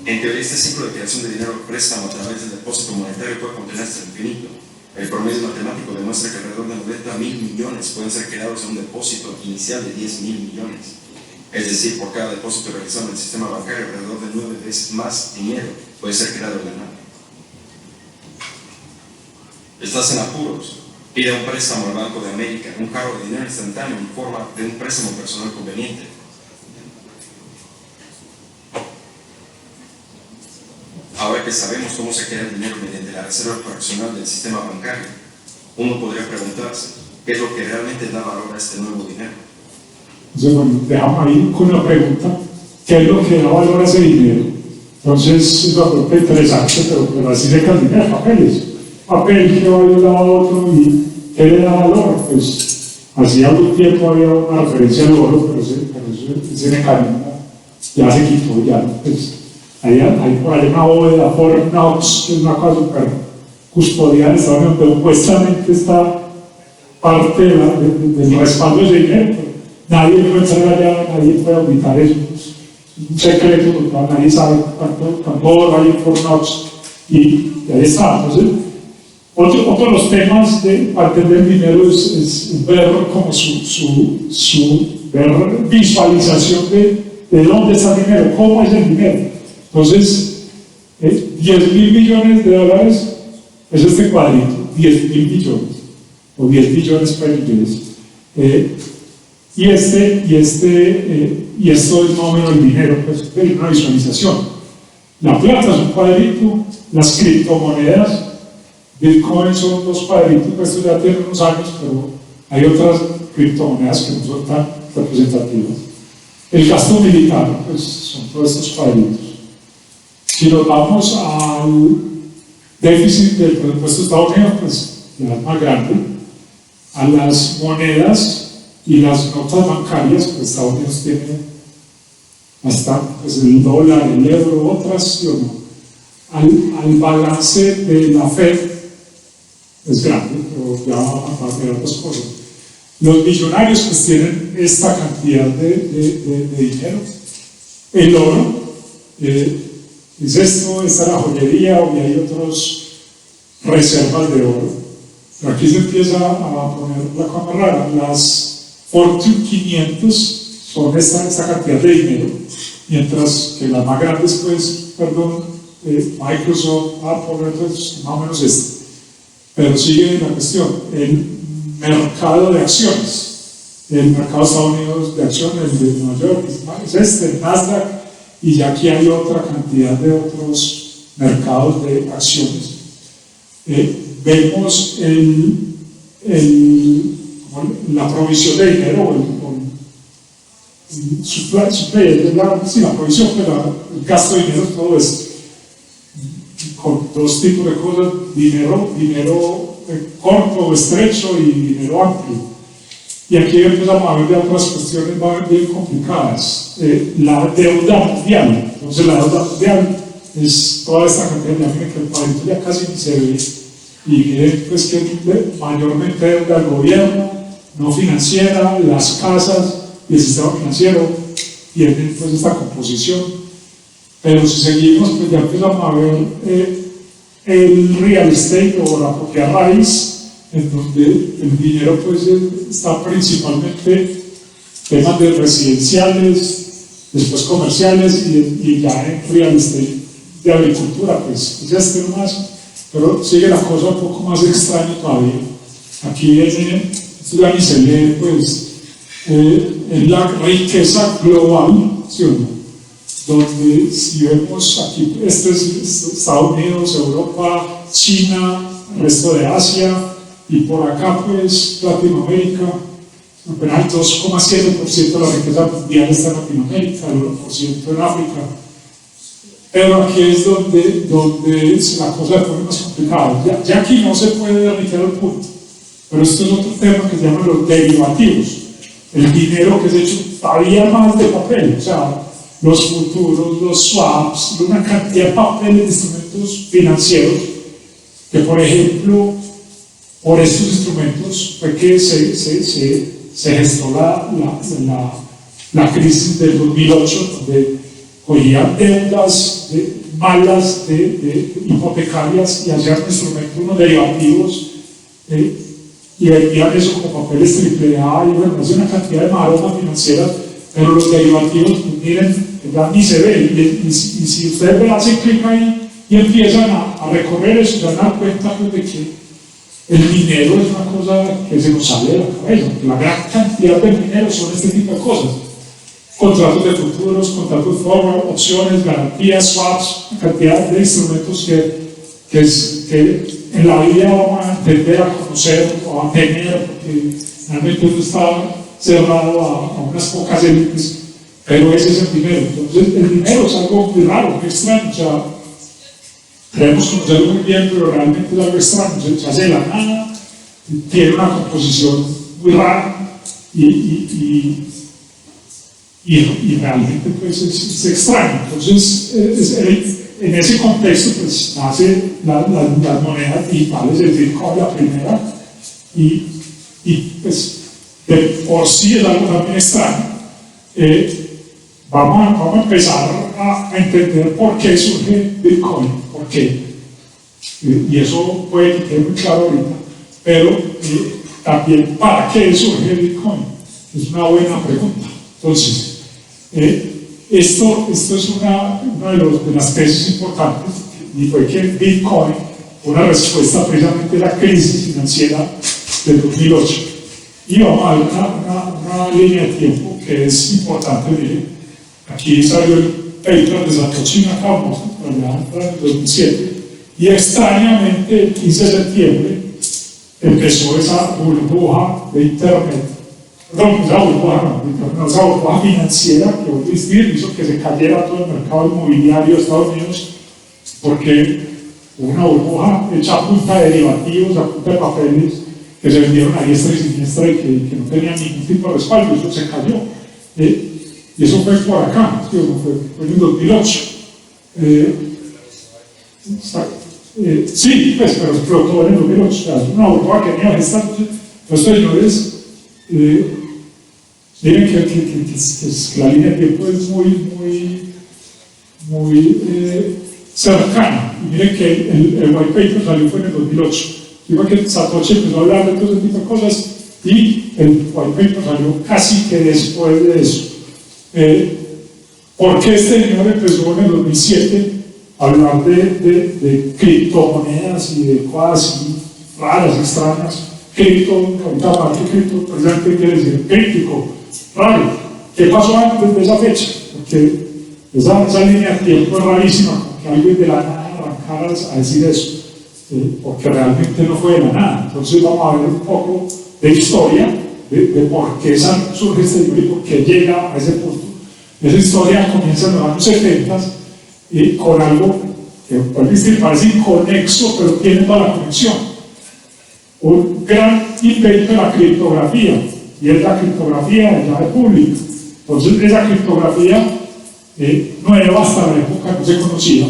En teoría, este ciclo de creación de dinero o préstamo a través del depósito monetario puede contener hasta el infinito. El promedio matemático demuestra que alrededor de 90.000 millones pueden ser creados en un depósito inicial de 10.000 millones. Es decir, por cada depósito realizado en el sistema bancario, alrededor de 9 veces más dinero puede ser creado de la nada. Estás en apuros, pide un préstamo al Banco de América, un cargo de dinero instantáneo en forma de un préstamo personal conveniente. Ahora que sabemos cómo se crea el dinero mediante la reserva fraccional del sistema bancario, uno podría preguntarse, ¿qué es lo que realmente da valor a este nuevo dinero? Entonces, bueno, dejamos ahí con una pregunta, ¿qué es lo que da valor a ese dinero? Entonces, es una pregunta interesante, pero así se calcula papeles. Papel que va de un lado a otro y ¿qué le da valor? Pues, hacía algún tiempo había una referencia al oro, pero ese mecanismo ya se quitó, ya, pues, hay por ahí una bóveda, Fort Knox, que es una cosa súper custodiada en Estados Unidos, pero supuestamente está parte del respaldo de ese dinero. Nadie puede entrar allá, nadie puede auditar eso. Es un secreto, porque nadie sabe cuánto oro hay en Fort Knox. Y ahí está. Entonces, otro de los temas para entender el dinero es ver como su ver visualización de dónde está el dinero, cómo es el dinero. Entonces, 10.000 millones de dólares es este cuadrito, 10.000 millones, o 10 billones per year. Y esto es más o menos el dinero, pues, es una visualización. La plata es un cuadrito, las criptomonedas, Bitcoin son dos cuadritos, pues esto ya tiene unos años, pero hay otras criptomonedas que no son tan representativas. El gasto militar, pues son todos estos cuadritos. Si nos vamos al déficit del presupuesto de Estados Unidos, pues ya es más grande. A las monedas y las notas bancarias, pues Estados Unidos tiene bastante, pues el dólar, el euro, otras, ¿sí o no? Al balance de la Fed es grande, pero ya vamos a ver otras cosas. Los millonarios pues tienen esta cantidad de dinero. El oro, es esto, esta es la joyería, y hay otras reservas de oro. Pero aquí se empieza a poner la cosa rara. Las Fortune 500 son esta cantidad de dinero, mientras que las más grandes, pues, Microsoft, Apple, pues, más o menos esto. Pero sigue la cuestión, el mercado de acciones, el mercado de Estados Unidos de acciones, el de Nueva York, es el Nasdaq, y ya aquí hay otra cantidad de otros mercados de acciones. Vemos la provisión de dinero, la provisión, el gasto de dinero, todo esto, con dos tipos de cosas, dinero corto o estrecho y dinero amplio. Y aquí empezamos a ver de otras cuestiones bien complicadas. La deuda mundial. Entonces la deuda mundial es toda esta cantidad de dinero que el país ya casi ni se ve. Y miren pues que mayormente deuda del gobierno, no financiera, las casas y el sistema financiero tienen pues esta composición. Pero si seguimos, pues ya empezamos a ver el real estate o la propia raíz, en donde el dinero pues está principalmente temas de residenciales, después comerciales y ya en real estate de agricultura, pues ya está más, pero sigue la cosa un poco más extraña todavía. Aquí viene, esto ya ni se lee, pues, en la riqueza global, ¿sí o no? Donde si vemos aquí, esto es Estados Unidos, Europa, China, el resto de Asia, y por acá pues Latinoamérica, apenas el 2,7% de la riqueza mundial está en Latinoamérica, el 1% en África. Pero aquí es donde la cosa se pone más complicada. Ya aquí no se puede admitir el punto, pero esto es otro tema que se llama los derivativos, el dinero que es hecho todavía más de papel, o sea, los futuros, los swaps, una cantidad de papeles de instrumentos financieros que, por ejemplo, por estos instrumentos fue que se gestó la crisis del 2008, donde cogían deudas malas hipotecarias y hacían instrumentos, unos derivativos, y vendían eso como papeles AAA, y bueno, hace una cantidad de maromas financieras, pero los derivativos, pues miren, ya ni se ve, y si ustedes hacen clic ahí y empiezan a recorrer eso, se van a dar cuenta pues, de que el dinero es una cosa que se nos sale de la cabeza, porque la gran cantidad de dinero son este tipo de cosas. Contratos de futuros, contratos forward, opciones, garantías, swaps, una cantidad de instrumentos que en la vida vamos a entender, a conocer o a tener, porque realmente uno está cerrado a unas pocas élites, pero ese es el dinero. Entonces el dinero es algo muy raro, muy extraño, o sea, creemos conocerlo muy bien, pero realmente es algo extraño, se hace de la nada, tiene una composición muy rara y realmente pues es extraño. Entonces en ese contexto pues nace las monedas digitales, el Bitcoin la primera, y pues de por sí es algo también extraño. Vamos a empezar a entender por qué surge Bitcoin, por qué. Y eso puede que quede muy claro ahorita, pero también para qué surge Bitcoin. Es una buena pregunta. Entonces, esto es una de las tesis importantes, y fue que Bitcoin fue una respuesta precisamente a la crisis financiera del 2008. Y vamos a ver una línea de tiempo que es importante. Miren, aquí salió el paper de Satoshi Nakamoto, allá en el 2007, y extrañamente el 15 de septiembre empezó esa burbuja de Internet. Esa burbuja financiera que hoy hizo que se cayera todo el mercado inmobiliario de Estados Unidos, porque hubo una burbuja hecha a punta de derivativos, a punta de papeles que se vendieron a diestra y siniestra y que no tenían ningún tipo de respaldo. Eso se cayó. Y eso fue por acá, ¿sí? Fue en el 2008. Sí, pues, pero explotó en el 2008. O sea, es una burbuja que venía gestándose. Los señores, miren que la línea de tiempo es muy cercana. Y miren que el white paper salió fue en el 2008. Digo que Satoshi empezó a hablar de todo ese tipo de cosas y el white paper salió casi que después de eso. ¿Por qué este señor empezó en el 2007 a hablar de criptomonedas y de cosas así raras, extrañas? Ahorita hablar de cripto, precisamente quiere decir crítico, raro. ¿Qué pasó antes de esa fecha? Porque esa línea de tiempo es rarísima, como que alguien de la nada arrancara a decir eso, porque realmente no fue de la nada. Entonces vamos a ver un poco de historia, de por qué surge este libro y por qué llega a ese punto. Esa historia comienza en los años 70 con algo que parece inconexo, pero tiene toda la conexión. Un gran invento de la criptografía, y es la criptografía de llave pública. Entonces, esa criptografía nueva hasta la época no se conocía,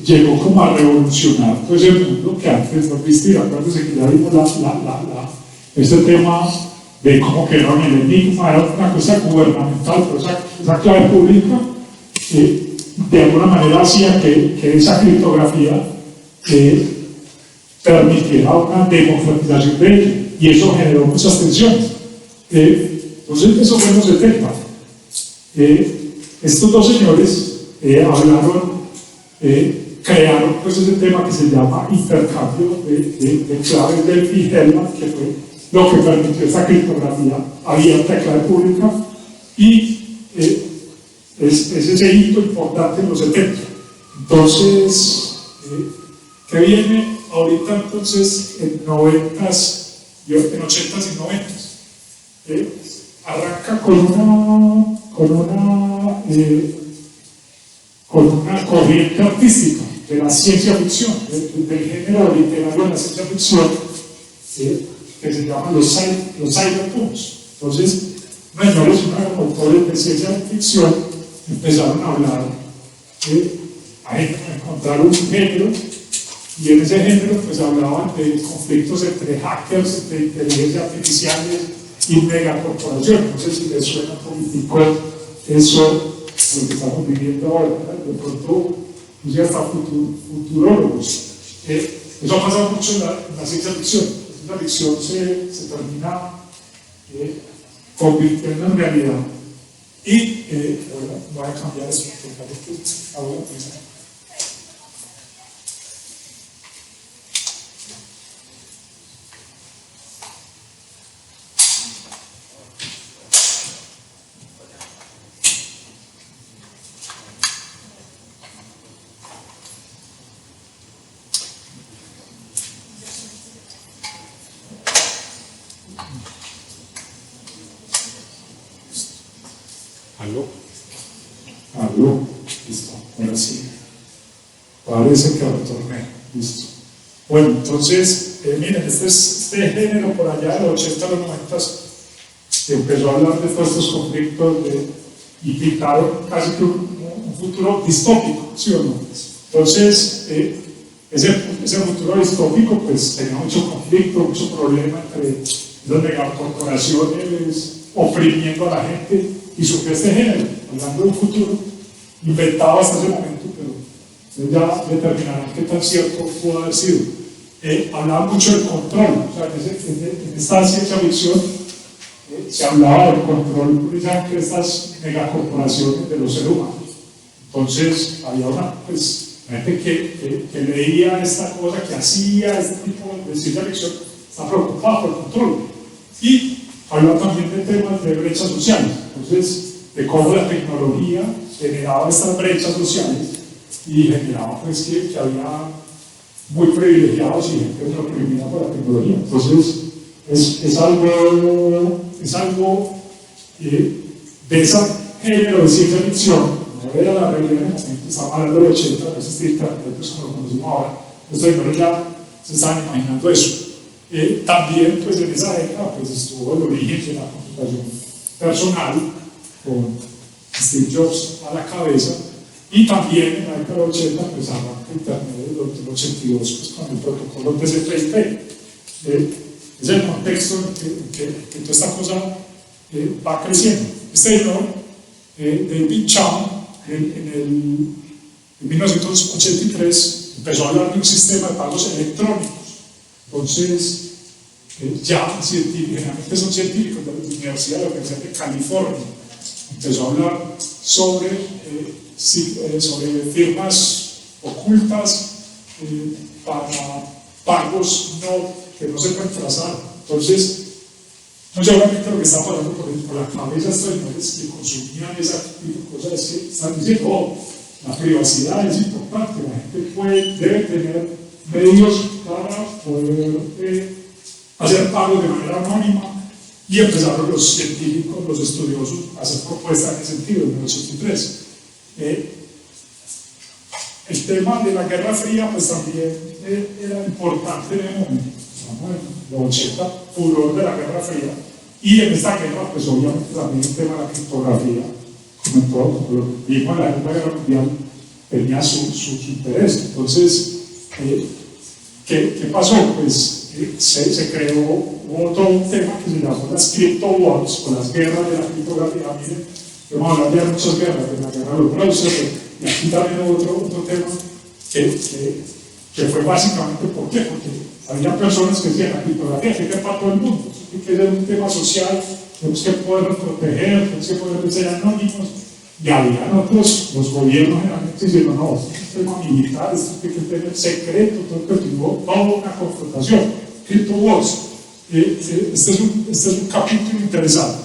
llegó como a revolucionar todo ese mundo que antes no existía. Acuérdense que ya vimos este tema de cómo quedó en el enigma, era una cosa gubernamental, pero esa clave pública de alguna manera hacía que esa criptografía permitiera una democratización de ella, y eso generó muchas tensiones. Entonces, eso fue en los 70. Estos dos señores crearon pues ese tema que se llama intercambio de claves Delphi-Hellman, que fue lo que permitió esta criptografía abierta de clave pública, y es ese hito importante en los 70. Entonces, ¿qué viene ahorita entonces en 90s, en 80s y 90s? Arranca con una corriente artística de la ciencia ficción, del género literario de la ciencia ficción, que se llaman los cyberpunks. Entonces, menores, autores de ciencia ficción empezaron a hablar, a encontrar un género, y en ese género pues hablaban de conflictos entre hackers, entre inteligencia artificiales y megacorporaciones. No sé si les suena político eso, lo que estamos viviendo ahora, de pronto, inclusive hasta futurólogos. Eso ha pasado mucho en la ciencia ficción. La ficción se termina convirtiendo en realidad. Y voy a cambiar eso, porque ahora Aló, listo, ahora sí. Parece que retorné, listo. Bueno, entonces, miren, este género por allá de los 80 a los 90 empezó a hablar de todos estos conflictos y pintaron casi que un futuro distópico, ¿sí o no? Entonces, ese futuro distópico pues tenía mucho conflicto, mucho problema entre las megacorporaciones oprimiendo a la gente, y surgió este género, hablando de un futuro inventado hasta ese momento, pero ya determinarán qué tan cierto pudo haber sido. Hablaba mucho del control, o sea, en esta ciencia ficción se hablaba del control precisamente de estas megacorporaciones de los seres humanos. Entonces, había una gente que leía esta cosa, que hacía este tipo de ciencia ficción, está preocupada por el control. Y hablaba también de temas de brechas sociales, entonces, de cómo la tecnología generaba estas brechas sociales y generaba pues que había muy privilegiados y gente oprimida por la tecnología. Entonces, es algo de ese género de ciencia ficción. No era la realidad en el momento, estamos hablando del 80, no existía internet, pues como lo conocemos ahora. Los señores ya se estaban imaginando eso. También, pues en esa década, pues estuvo el origen de la computación personal, con Steve Jobs a la cabeza, y también en la década del 80, pues arranca Internet del 82, pues con el protocolo TCP/IP. Es el contexto en que toda esta cosa va creciendo. Este señor, David Chaum, en 1983 empezó a hablar de un sistema de pagos electrónicos. Entonces, ya generalmente son científicos de la Universidad de California. Empezó a hablar sobre firmas ocultas para pagos que no se pueden trazar. Entonces, no seguramente lo que está pasando por la cabeza de estos señores que consumían esa tipo de cosas es que están diciendo, oh, la privacidad es importante, la gente debe tener medios para poder hacer pagos de manera anónima, y empezaron los científicos, los estudiosos, a hacer propuestas en ese sentido en el 83. El tema de la Guerra Fría pues también era importante en el momento. En los 80, furor de la Guerra Fría, y en esta guerra pues obviamente también el tema de la criptografía, como lo vimos en la Segunda Guerra Mundial, tenía su interés. Entonces, ¿qué pasó? Pues se creó todo un tema que se llamó las crypto wars, o las guerras de la criptografía. Miren, hemos hablado de muchas guerras, de la guerra de los browsers, y aquí también otro tema que fue básicamente, ¿por qué? Porque había personas que decían, la criptografía tiene que para todo el mundo, tiene que ser un tema social, tenemos que poder proteger, tenemos que poder ser anónimos, y había otros, los gobiernos generalmente diciendo, no, este es un tema militar, esto tiene que tener secreto, todo que tuvo toda una confrontación. Crypto Wars, este es un capítulo interesante.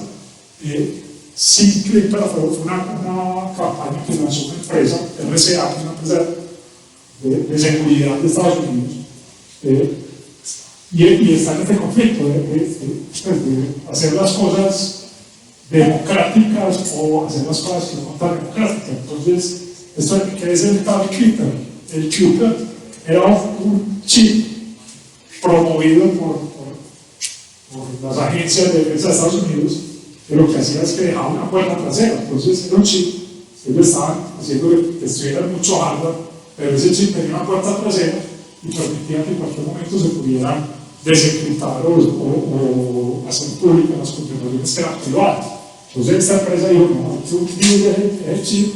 Syncrypta fue una campaña que lanzó una empresa, RCA, una empresa de seguridad de Estados Unidos, y está en este conflicto de hacer las cosas democráticas o hacer las cosas que no son tan democráticas. Entonces, ¿qué es el tal Clipper? El Clipper era un chip promovido por las agencias de defensa de Estados Unidos, que lo que hacía es que dejaba una puerta trasera. Entonces era un chip, ellos estaban haciendo que estuvieran mucho hardware, pero ese chip tenía una puerta trasera y permitía que en cualquier momento se pudieran desencriptar o hacer públicas las configuraciones que eran privadas. Entonces esta empresa dijo, no, hay que unir el chip,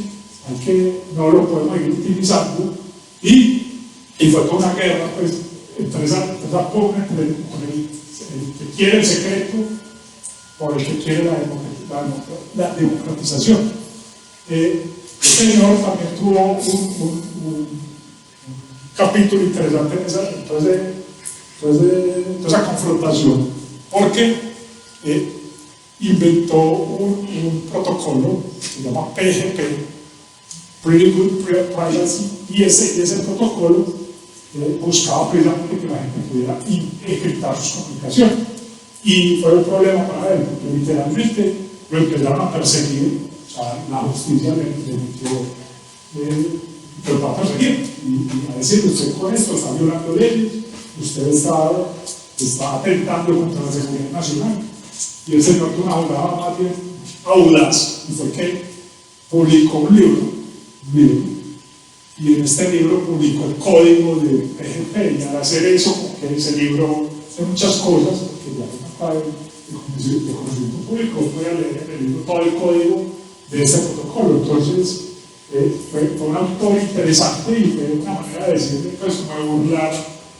no lo podemos ir utilizando, y fue toda una guerra, pues, entre esa pugna con el que quiere el secreto por el que quiere la democratización. Este señor también tuvo un capítulo interesante en esa confrontación, porque inventó un protocolo que se llama PGP, Pretty Good Privacy, y ese protocolo buscaba precisamente que la gente pudiera encriptar sus comunicaciones. Y fue un problema para él, porque literalmente lo empezaron a perseguir, o sea, la justicia le va a perseguir y a decir, usted con esto está violando leyes, usted está atentando contra la seguridad nacional. Y el señor tuvo una abogada más bien audaz, y fue que publicó un libro y en este libro publicó el código de PGP, y al hacer eso, porque ese libro de muchas cosas, porque ya no acaba de conocimiento público, voy a leer en el libro todo el código de este protocolo. Entonces, fue un autor interesante y fue una manera de decirle, pues, como de burlar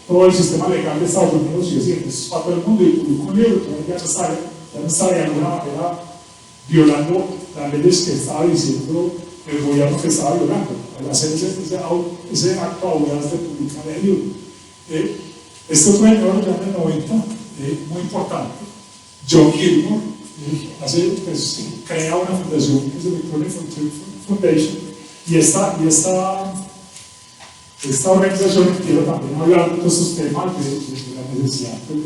todo el sistema legal de Estados Unidos y decir, esto es para todo el mundo, y publicó un libro, entonces ya no está de alguna manera violando las leyes que estaba diciendo el gobierno que estaba violando, al hacer ese acto audaz de publicar el libro. Este otro señor, ya en el 90, muy importante, John Gilmore, pues, crea una fundación que es el Electronic Frontier Foundation, y esta organización empieza también a hablar de todos estos temas de la necesidad de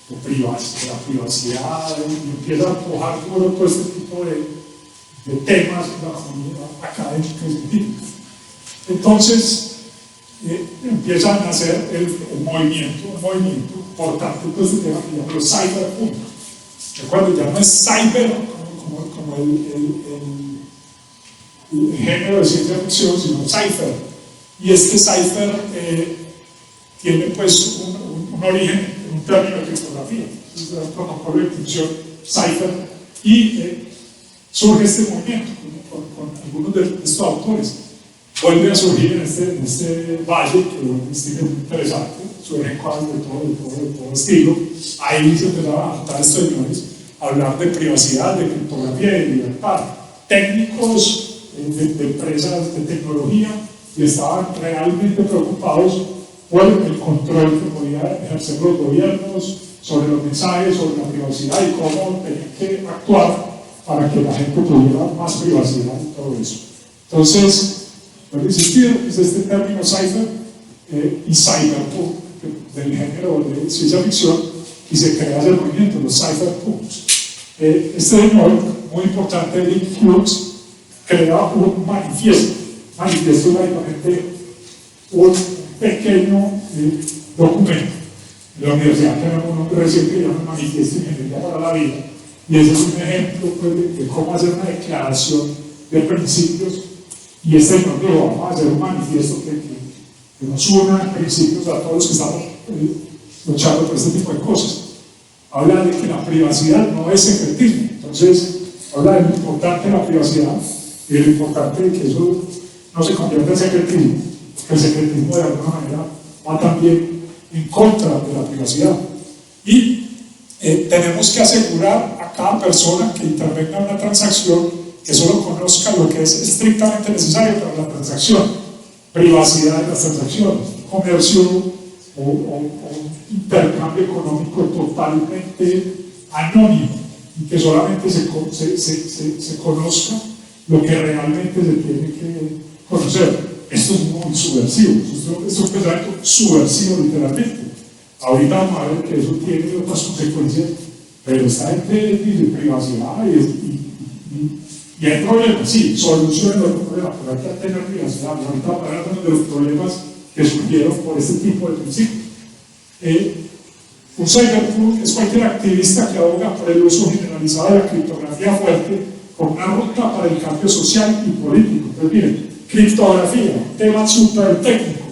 la privacidad, y empieza a empujar todo este tipo de temas en la comunidad académica y científica. Entonces, empieza a nacer un movimiento importante de todo este tema que llama los cyberpunk. Recuerdo, ya no es cyber como el género de ciencia ficción, sino cypher. Y este cypher tiene pues un origen en un término de criptografía, es un protocolo de encripción cypher, y surge este movimiento con algunos de estos autores. Vuelve a surgir en este valle, que es muy interesante, surgen cosas de todo estilo. Ahí se empezaron a juntar estos señores a hablar de privacidad, de criptografía y de libertad. Técnicos de empresas de tecnología, y estaban realmente preocupados por el control que podían ejercer los gobiernos sobre los mensajes, sobre la privacidad y cómo tenían que actuar para que la gente tuviera más privacidad y todo eso. Entonces, puede existir este término cypher y cyberpunk del género de ciencia ficción, y se crea ese movimiento, los cyberpunks. Este señor, muy importante, Eric Hughes, crea un manifiesto básicamente un pequeño documento. En la universidad tenemos uno recién que se llama Manifiesto de Ingeniería para la Vida, y ese es un ejemplo pues, de cómo hacer una declaración de principios, y este nos dijo, vamos a hacer un manifiesto que nos una en principios a todos los que estamos luchando por este tipo de cosas. Habla de que la privacidad no es secretismo, entonces habla de lo importante de la privacidad y de lo importante de que eso no se convierta en secretismo, porque el secretismo de alguna manera va también en contra de la privacidad. Y tenemos que asegurar a cada persona que intervenga en una transacción que solo conozca lo que es estrictamente necesario para la transacción, privacidad de las transacciones, comercio o intercambio económico totalmente anónimo, y que solamente se conozca lo que realmente se tiene que conocer. Esto es muy subversivo, esto es un pensamiento subversivo literalmente. Ahorita vamos a ver que eso tiene otras consecuencias, pero esta gente dice privacidad y hay problemas, sí, soluciones los problemas, pero hay que tener privacidad. Y ahorita vamos a hablar de los problemas que surgieron por este tipo de principios. Un cyberpunk es cualquier activista que aboga por el uso generalizado de la criptografía fuerte como una ruta para el cambio social y político. Entonces, miren, criptografía, tema súper técnico,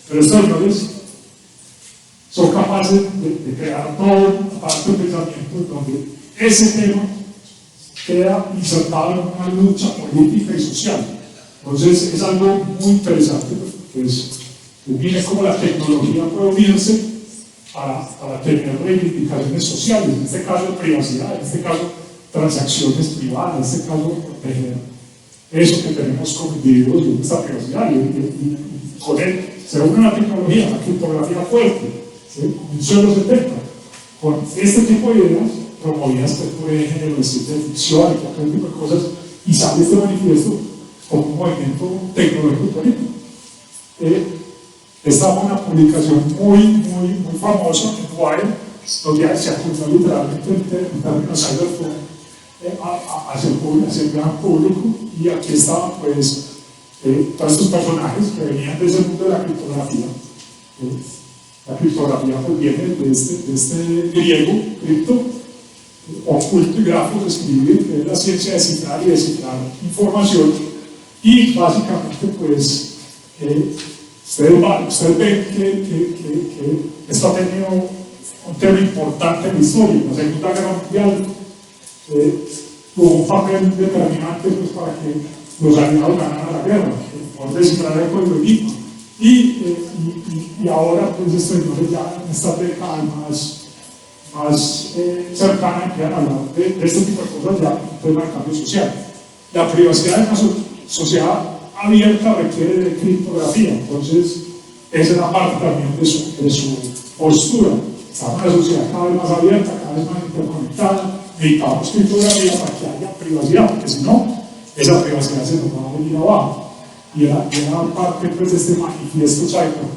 pero estos señores son capaces de crear todo un aparato de pensamiento donde ese tema queda insertado en una lucha política y social. Entonces, es algo muy interesante, porque miren cómo la tecnología puede unirse para tener reivindicaciones sociales, en este caso privacidad, en este caso transacciones privadas, en este caso proteger eso que tenemos como individuos de nuestra privacidad, y con él se une la tecnología, la criptografía fuerte, ¿sí? Inició en los 70, con este tipo de ideas promovidas por el género de ciencia ficción y cualquier tipo de cosas, y sale este manifiesto como un movimiento tecnológico y político. Esta fue una publicación muy famosa en Wired, donde se acuñó literalmente en términos cyberpunk hacia el gran público, y aquí estaban pues todos estos personajes que venían de ese mundo de la criptografía. La criptografía pues viene de este griego, cripto, oculto, y grafos, escribir, que es la ciencia de cifrar y descifrar información, Y básicamente, pues, ustedes ven que esto ha tenido un tema importante en la historia. La Segunda Guerra Mundial tuvo un papel determinante pues, para que los aliados ganaran la guerra, por descifrar el código enigma. Y ahora, pues, estos señores ya en esta década más cercana empiezan a hablar de este tipo de cosas ya, un tema de cambio social. La privacidad en una sociedad abierta requiere de criptografía, entonces esa es la parte también de su postura. Estamos en una sociedad cada vez más abierta, cada vez más interconectada, necesitamos criptografía para que haya privacidad, porque si no, esa privacidad se nos va a venir abajo. Y era parte pues, de este manifiesto Cyberpunk.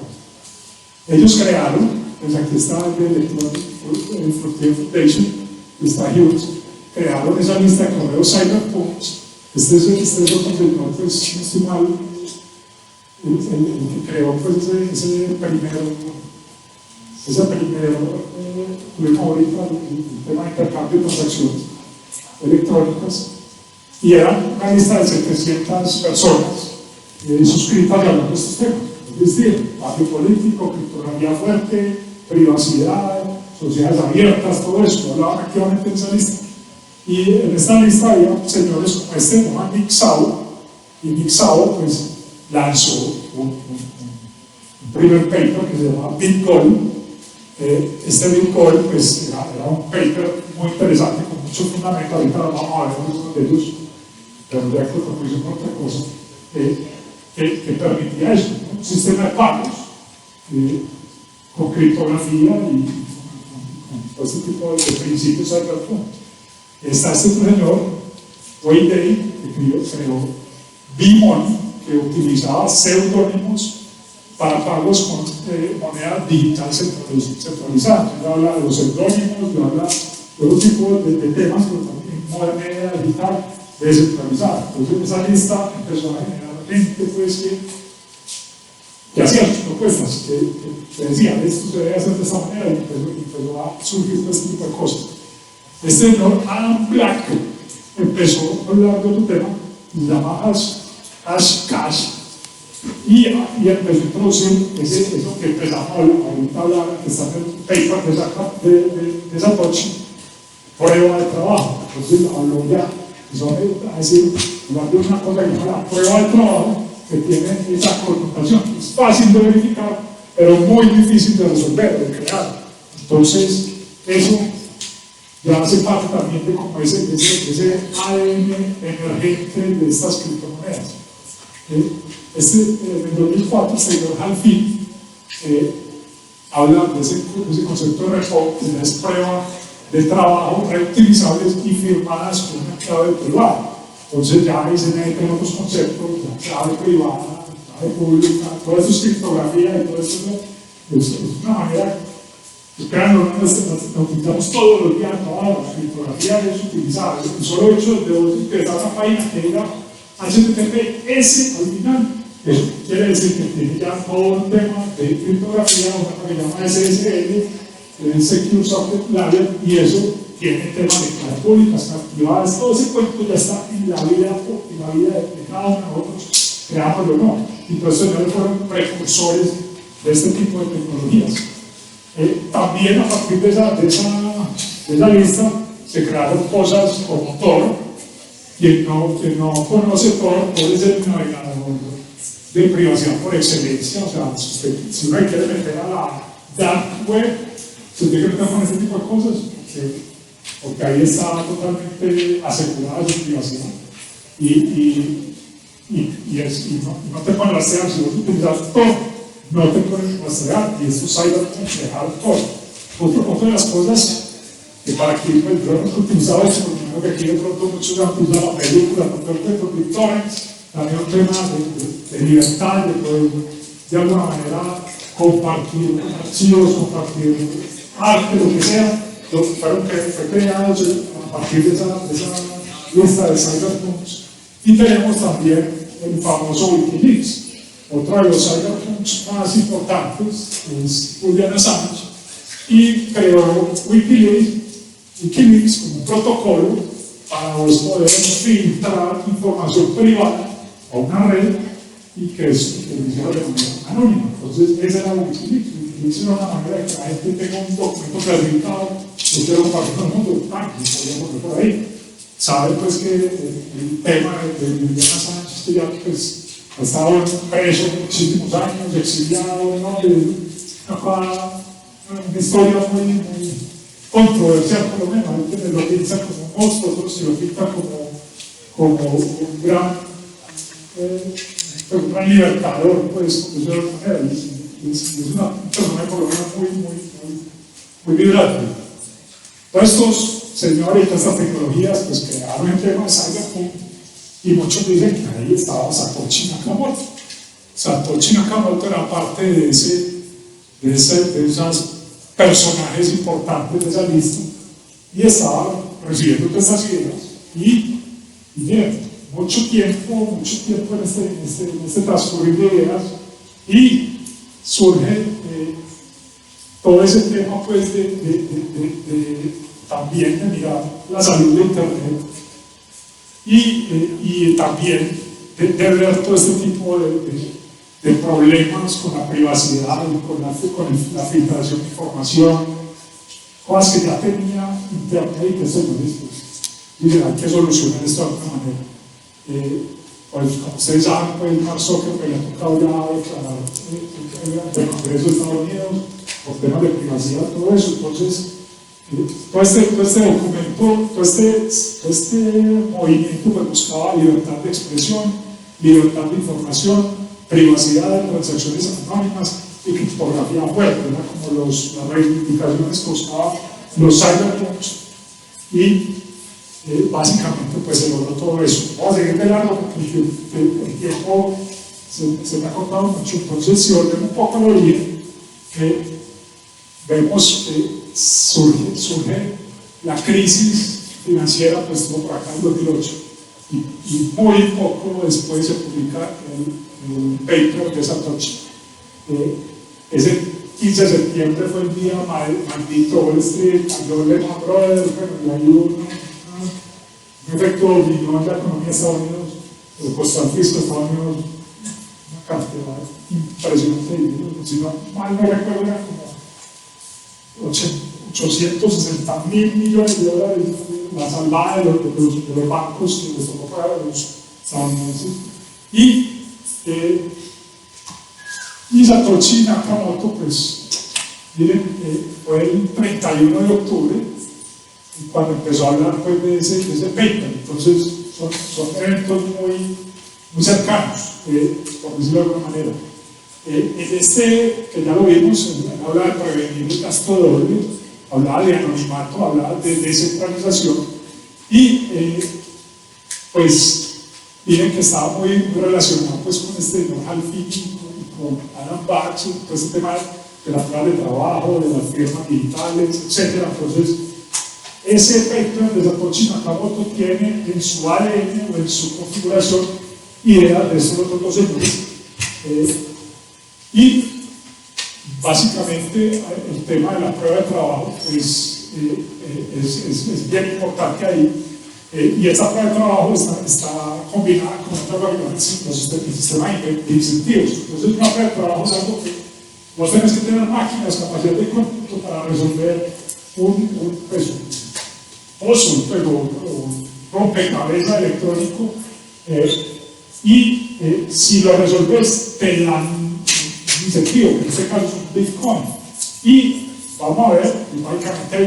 Ellos crearon, pues aquí está el Electronic Frontier Foundation, está Hughes, crearon esa lista de correos Cyberpunks. Este es otro señor, pues, no estoy mal, el que creó pues, ese primero, tuvimos ahorita el tema de intercambio de transacciones electrónicas, y era una lista de 700 personas suscritas y hablando de estos temas. Es decir, cambio político, criptografía fuerte, privacidad, sociedades abiertas, todo eso, hablaban activamente en esa lista. Y en esta lista había señores como este, llamaban Nick Szabo, y Nick Szabo pues lanzó un primer paper que se llamaba Bitcoin. Este Bitcoin pues era un paper muy interesante con muchos fundamentos, ahorita vamos a ver algunos de ellos, pero ya que lo propuse por otra cosa, que permitía eso, ¿no? Un sistema de pagos con criptografía y con todo este tipo de principios cyberpunk. Está este señor, Wayne Day, que creó B-Money, que utilizaba seudónimos para pagos con moneda digital centralizada. Él habla de los seudónimos, habla de otro tipo de temas, pero también moneda digital descentralizada. Entonces esa lista empezó a generar gente pues, que hacía sus propuestas, que decían esto se debe hacer de esta manera, y empezó a surgir todo este tipo de cosas. Este señor Adam Black empezó a hablar de otro tema, se llama Hashcash, y empezó a introducir eso que empezamos a hablar, que está en el paper de Satoshi, prueba de trabajo. Entonces habló ya, empezó a decir, hablar de una cosa que se llama la prueba de trabajo, que tiene esa connotación. Es fácil de verificar, pero muy difícil de resolver, de crear. Entonces, eso ya hace parte también de como ese ADN emergente de estas criptomonedas. En 2004, el señor Halfin habla de ese concepto de repo, que es prueba de trabajo reutilizables y firmadas con una clave privada. Entonces ya ahí se meten otros conceptos, la clave privada, la clave pública, todo eso es criptografía y todo eso es una manera. Créanlo, nos utilizamos todos los días, toda la criptografía es utilizada. El solo hecho de utilizar una página que diga HTTPS al final, eso quiere decir que tiene ya todo un tema de criptografía, una que llama SSL, Secure Socket Layer, y eso tiene temas de claves públicas, claves privadas, todo ese cuento ya está en la vida de cada uno de nosotros, creámoslo o no. Y por eso ellos fueron precursores de este tipo de tecnologías. También a partir de esa lista se crearon cosas como Tor. Quien no conoce Tor es el navegador de privacidad por excelencia. O sea, si uno quiere meter a la dark web, se tiene que meter con este tipo de cosas, porque ahí está totalmente asegurada su privacidad. Y no te pueden rastrear. Si vos utilizas Tor, no te pueden rastrear, y esto Cyberpunk dejaron todo. Otra de las cosas que para que yo no utilizaba esto, porque que aquí de pronto muchos han utilizado la película, por torrents, también un tema de libertad, de poder de alguna manera compartir archivos, compartir arte, lo que sea, fueron creados a partir de esa lista de cyberpunks. Y tenemos también el famoso Wikileaks. Otro de los cyberpunks más importantes es Julian Assange, y creó Wikileaks como un protocolo para poder filtrar información privada a una red y que lo hiciera de manera anónima. Entonces, esa era la Wikileaks. Wikileaks era una manera de que la gente tenga un documento clasificado, yo quiero compartir con el mundo, yo podría poner por ahí. Sabe pues que el tema de Julian Assange, que ya pues ha estado preso muchísimos años, exiliado, ¿no? Una historia muy controversial, por lo menos. A veces lo piensan como un monstruo, otros se lo pintan como un gran libertador, pues, de alguna manera. Es una persona, por lo menos, muy vibrante. Todos estos señores y todas estas tecnologías, pues, crearon el tema de Cyberpunk, y muchos dicen que ahí estaba Satoshi Nakamoto. Satoshi Nakamoto era parte de esos personajes importantes de esa lista y estaba recibiendo todas estas ideas. Y bien, mucho tiempo en este transcurrir de ideas, y surge todo ese tema pues, también de mirar la salud de Internet y también de ver todo este tipo de problemas con la privacidad, con la filtración de información, cosas que ya tenía Internet y que señores, dicen, hay que solucionar esto de alguna manera. Pues, como ustedes saben, pues Mark Zuckerberg le ha tocado ya declarar el Congreso de Estados Unidos por temas de privacidad, todo eso. Entonces, todo este documento, todo este movimiento pues, buscaba libertad de expresión, libertad de información, privacidad de transacciones anónimas y criptografía fuerte, ¿verdad? Como las reivindicaciones que buscaban los cyberpunks, y básicamente pues se logró todo eso. Vamos a seguir de largo porque el tiempo se me ha cortado mucho. Entonces, si volvemos un poco al origen, vemos que surge la crisis financiera, pues estuvo por acá en 2008, y muy poco después se publica el paper de Satoshi. Ese 15 de septiembre fue el día maldito Wall Street, cayó Lehman Brothers, y hay un efecto dominó en la economía de Estados Unidos, el costó al fisco de Estados Unidos una cantidad impresionante de dinero. Si no mal no recuerdo, era como 860 mil millones de dólares la salvada de los bancos que les tocó pagar a los estadounidenses. Y Satoshi Nakamoto, pues, miren, fue el 31 de octubre cuando empezó a hablar pues, de ese paper. Entonces, son eventos muy cercanos, por decirlo de alguna manera. En que ya lo vimos, habla de prevenir el gasto doble, hablaba de anonimato, hablaba de descentralización, y pues miren que estaba muy relacionado pues, con este señor Hal Finney, con Adam Bax, todo este tema de la prueba de trabajo, de las firmas digitales, etc. Entonces, ese paper de Satoshi Nakamoto tiene en su ADN o en su configuración ideas de estos otros dos señores. Y básicamente el tema de la prueba de trabajo es bien importante ahí, y esta prueba de trabajo está combinada con otra variable, el sistema de incentivos. Entonces una prueba de trabajo es algo que vos tenés que tener máquinas, capacidad de cómputo para resolver un puzzle, un rompecabezas electrónico, y si lo resolves te dan incentivo, que en este caso es un Bitcoin. Y vamos a ver, básicamente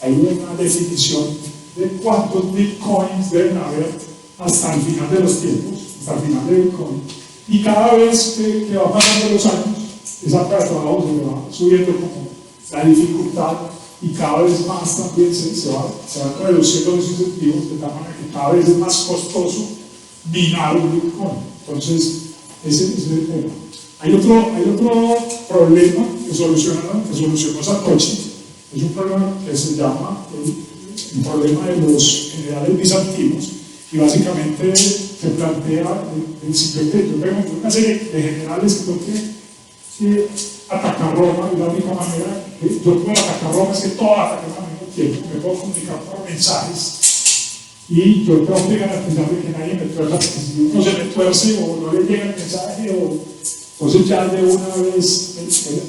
hay una definición de cuántos Bitcoins deben haber hasta el final de los tiempos, hasta el final de Bitcoin. Y cada vez que va pasando los años, esa prueba de trabajo se va subiendo como la dificultad, y cada vez más también se van reduciendo los incentivos, de tal manera que cada vez es más costoso minar un Bitcoin. Entonces, ese es el tema. Hay otro problema que solucionó Satoshi. Es un problema que se llama el problema de los generales bizantinos, y básicamente se plantea el siguiente: yo tengo una serie de generales que tengo que atacar Roma, y la única manera que yo puedo atacar Roma es que todos ataquen al mismo tiempo. Me puedo comunicar por mensajes y yo tengo que garantizar de que nadie me tuerza, porque si uno se me tuerce o no le llega el mensaje, entonces ya de una vez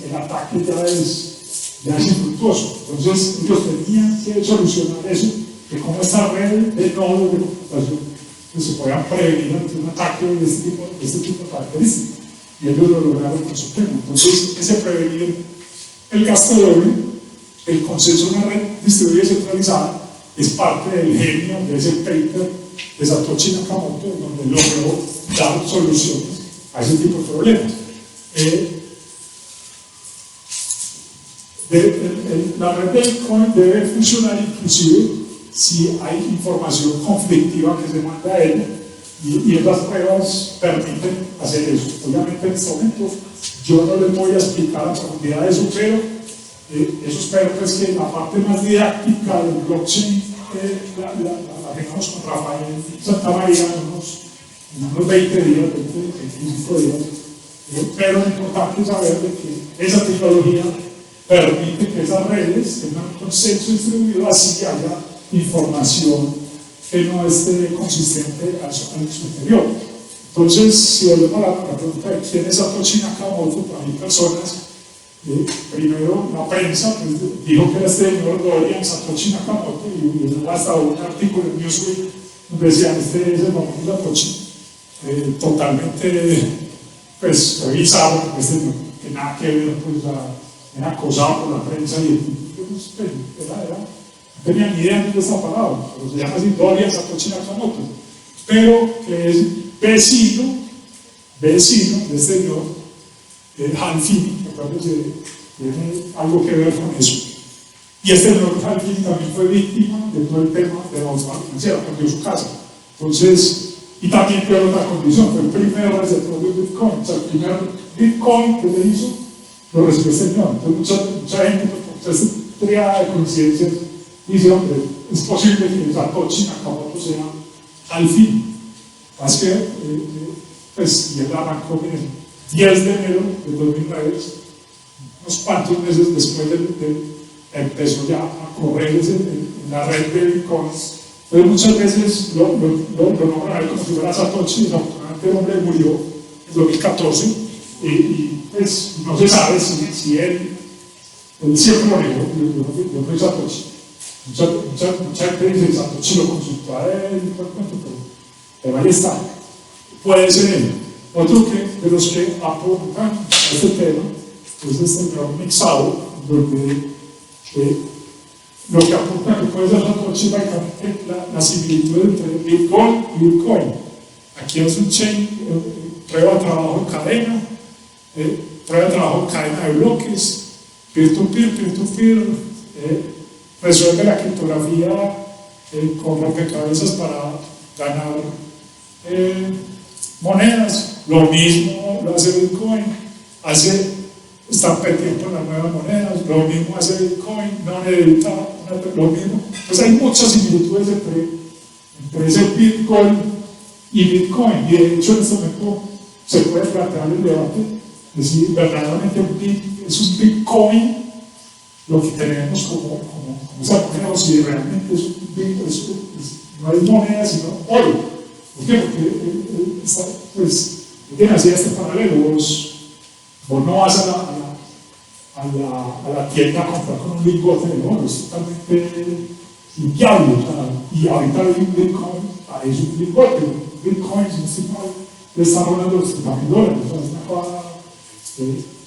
el ataque ya es infructuoso. Entonces ellos tenían que solucionar eso, de cómo esta red de nodos de computación que se puedan prevenir ante un ataque de este tipo de características. Y ellos lo lograron con su tema. Entonces, ese prevenir el gasto doble, el consenso de una red distribuida y centralizada, es parte del genio de ese paper de Satoshi Nakamoto, donde logró dar soluciones a ese tipo de problemas. La red de Bitcoin debe funcionar inclusive si hay información conflictiva que se manda a ella, y estas pruebas permiten hacer eso. Obviamente en este momento yo no les voy a explicar a profundidad eso, pero eso espero pues que la parte más didáctica del blockchain la tengamos con Rafael Santamaría en unos 20 días, 25 días. Pero lo importante es saber de que esa tecnología permite que esas redes tengan un consenso distribuido, así haya información que no esté consistente al superior. Entonces, si volvemos a la pregunta de quién es Satoshi Nakamoto, para mí personas, primero la prensa pues, dijo que era este señor Dorian Satoshi Nakamoto, y hasta un artículo en Newsweek donde decían este es el famoso Satoshi, totalmente pues revisado, que nada que ver, pues era acosado por la prensa y pues, no tenía ni idea de esta palabra, pero se llama así Dorian Satoshi Nakamoto, pero que es vecino de este señor Halfini, que parece que tiene algo que ver con eso. Y este señor Halfini también fue víctima de todo el tema de la osmosis financiera, perdió su casa. Entonces, y también tuvo otra condición, fue el primer receptor de Bitcoin, o sea, el primer Bitcoin que le hizo, lo recibió este señor. Entonces, mucha gente, por esta triada de coincidencias, dice, hombre, es posible que Satoshi Nakamoto sea Halfini. Así que, pues, y él arrancó en el 10 de enero de 2009, unos cuantos meses después empezó ya a correr en la red de Bitcoin. Entonces, muchas veces lo nombran a él como si fuera Satoshi, desafortunadamente el hombre murió en 2014, y pues no se sabe si él siempre lo negó, yo soy Satoshi. Mucha gente dice Satoshi lo consultó a él, pero ahí está, puede ser él. Otro de los que apuntan a este tema es este señor Mixao, donde lo que apunta que puede ser Satoshi básicamente la similitud entre Bitcoin y Bitcoin. Aquí es un chain, prueba de trabajo en cadena, prueba de trabajo en cadena de bloques, peer-to-peer, resuelve la criptografía con rompecabezas para ganar monedas. Lo mismo lo hace Bitcoin, está perdiendo en las nuevas monedas, lo mismo hace Bitcoin, no necesita lo mismo. Pues hay muchas similitudes entre ese Bitcoin y Bitcoin, y de hecho en este momento se puede plantear el debate de si verdaderamente es un Bitcoin lo que tenemos como esa moneda, o si realmente es un Bitcoin, no es moneda sino oro. ¿Por qué? Porque pues tiene así este paralelo, vos no vas a la tienda a comprar con un lingote de oro, es totalmente inviable, y ahorita hay un Bitcoin, es un lingote, Bitcoin le está rolando los $30,000, es una cosa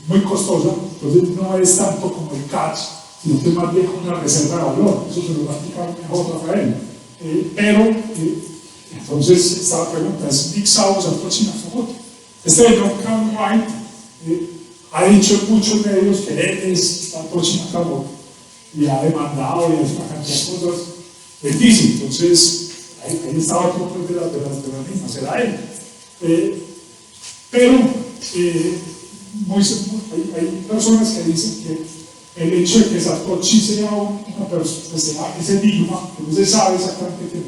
muy costosa, entonces no es tanto como el cash, sino que es más bien como una reserva de valor, eso se lo va a explicar mejor Rafael. Pero entonces esta pregunta es Mixao Satoshi Nakamoto. Este de John White ha dicho en muchos medios que él es Satoshi Nakamoto y ha demandado y hace una cantidad de cosas. Él dice, entonces ahí estaba otro de las mismas, era él. Pero hay personas que dicen que el hecho de que Satoshi sea una persona, ese enigma, que no se sabe exactamente qué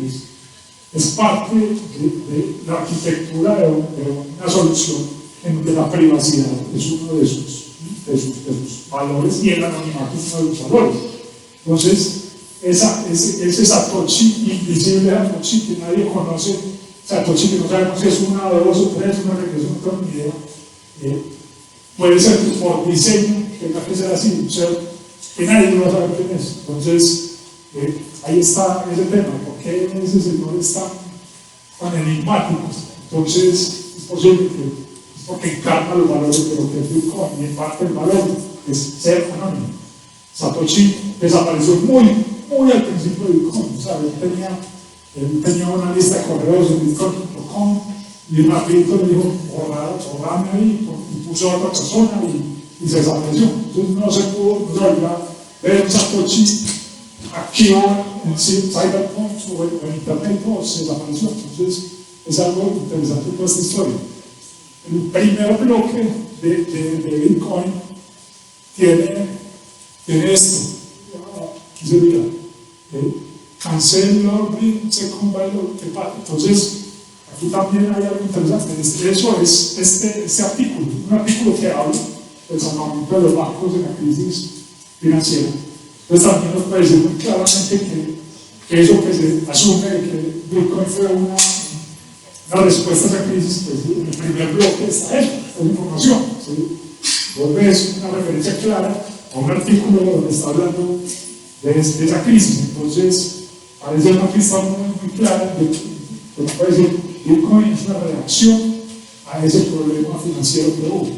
es parte de la arquitectura de una solución en donde la privacidad es uno de sus valores y el anonimato es uno de los valores. Entonces, ese Satoshi invisible, Satoshi que nadie conoce, Satoshi que no sabemos si es una, dos o tres, una regresión, no tengo ni idea. Puede ser que por diseño tenga que ser así, un ser que nadie va a saber quién es. Entonces, ahí está ese tema, ¿por qué ese señor es tan enigmático? Entonces, es posible que es porque encarna los valores de lo que es Bitcoin, y en parte el valor es ser anónimo. Satoshi desapareció muy al principio de Bitcoin, o sea, él tenía una lista de correos en bitcoin.com y un rapidito le dijo, borrame ahí, y puso a otra persona y se desapareció. Entonces no se volvió a ver un Satoshi activo en Cyberpunk o en Internet, no, se desapareció. Entonces es algo interesante toda esta historia. El primer bloque de Bitcoin tiene esto. Aquí se mira. Cancel your second value. Entonces, aquí también hay algo interesante. Eso es este artículo, un artículo que habla del salvamento de los bancos en la crisis financiera. Entonces, también nos puede decir muy claramente que eso que se asume de que Bitcoin fue una respuesta a esa crisis, pues en el primer bloque está eso, esta información. ¿Sí? Vos ves una referencia clara a un artículo donde está hablando de esa crisis. Entonces, parece una pista muy clara de que puede decir Bitcoin es una reacción a ese problema financiero que hubo.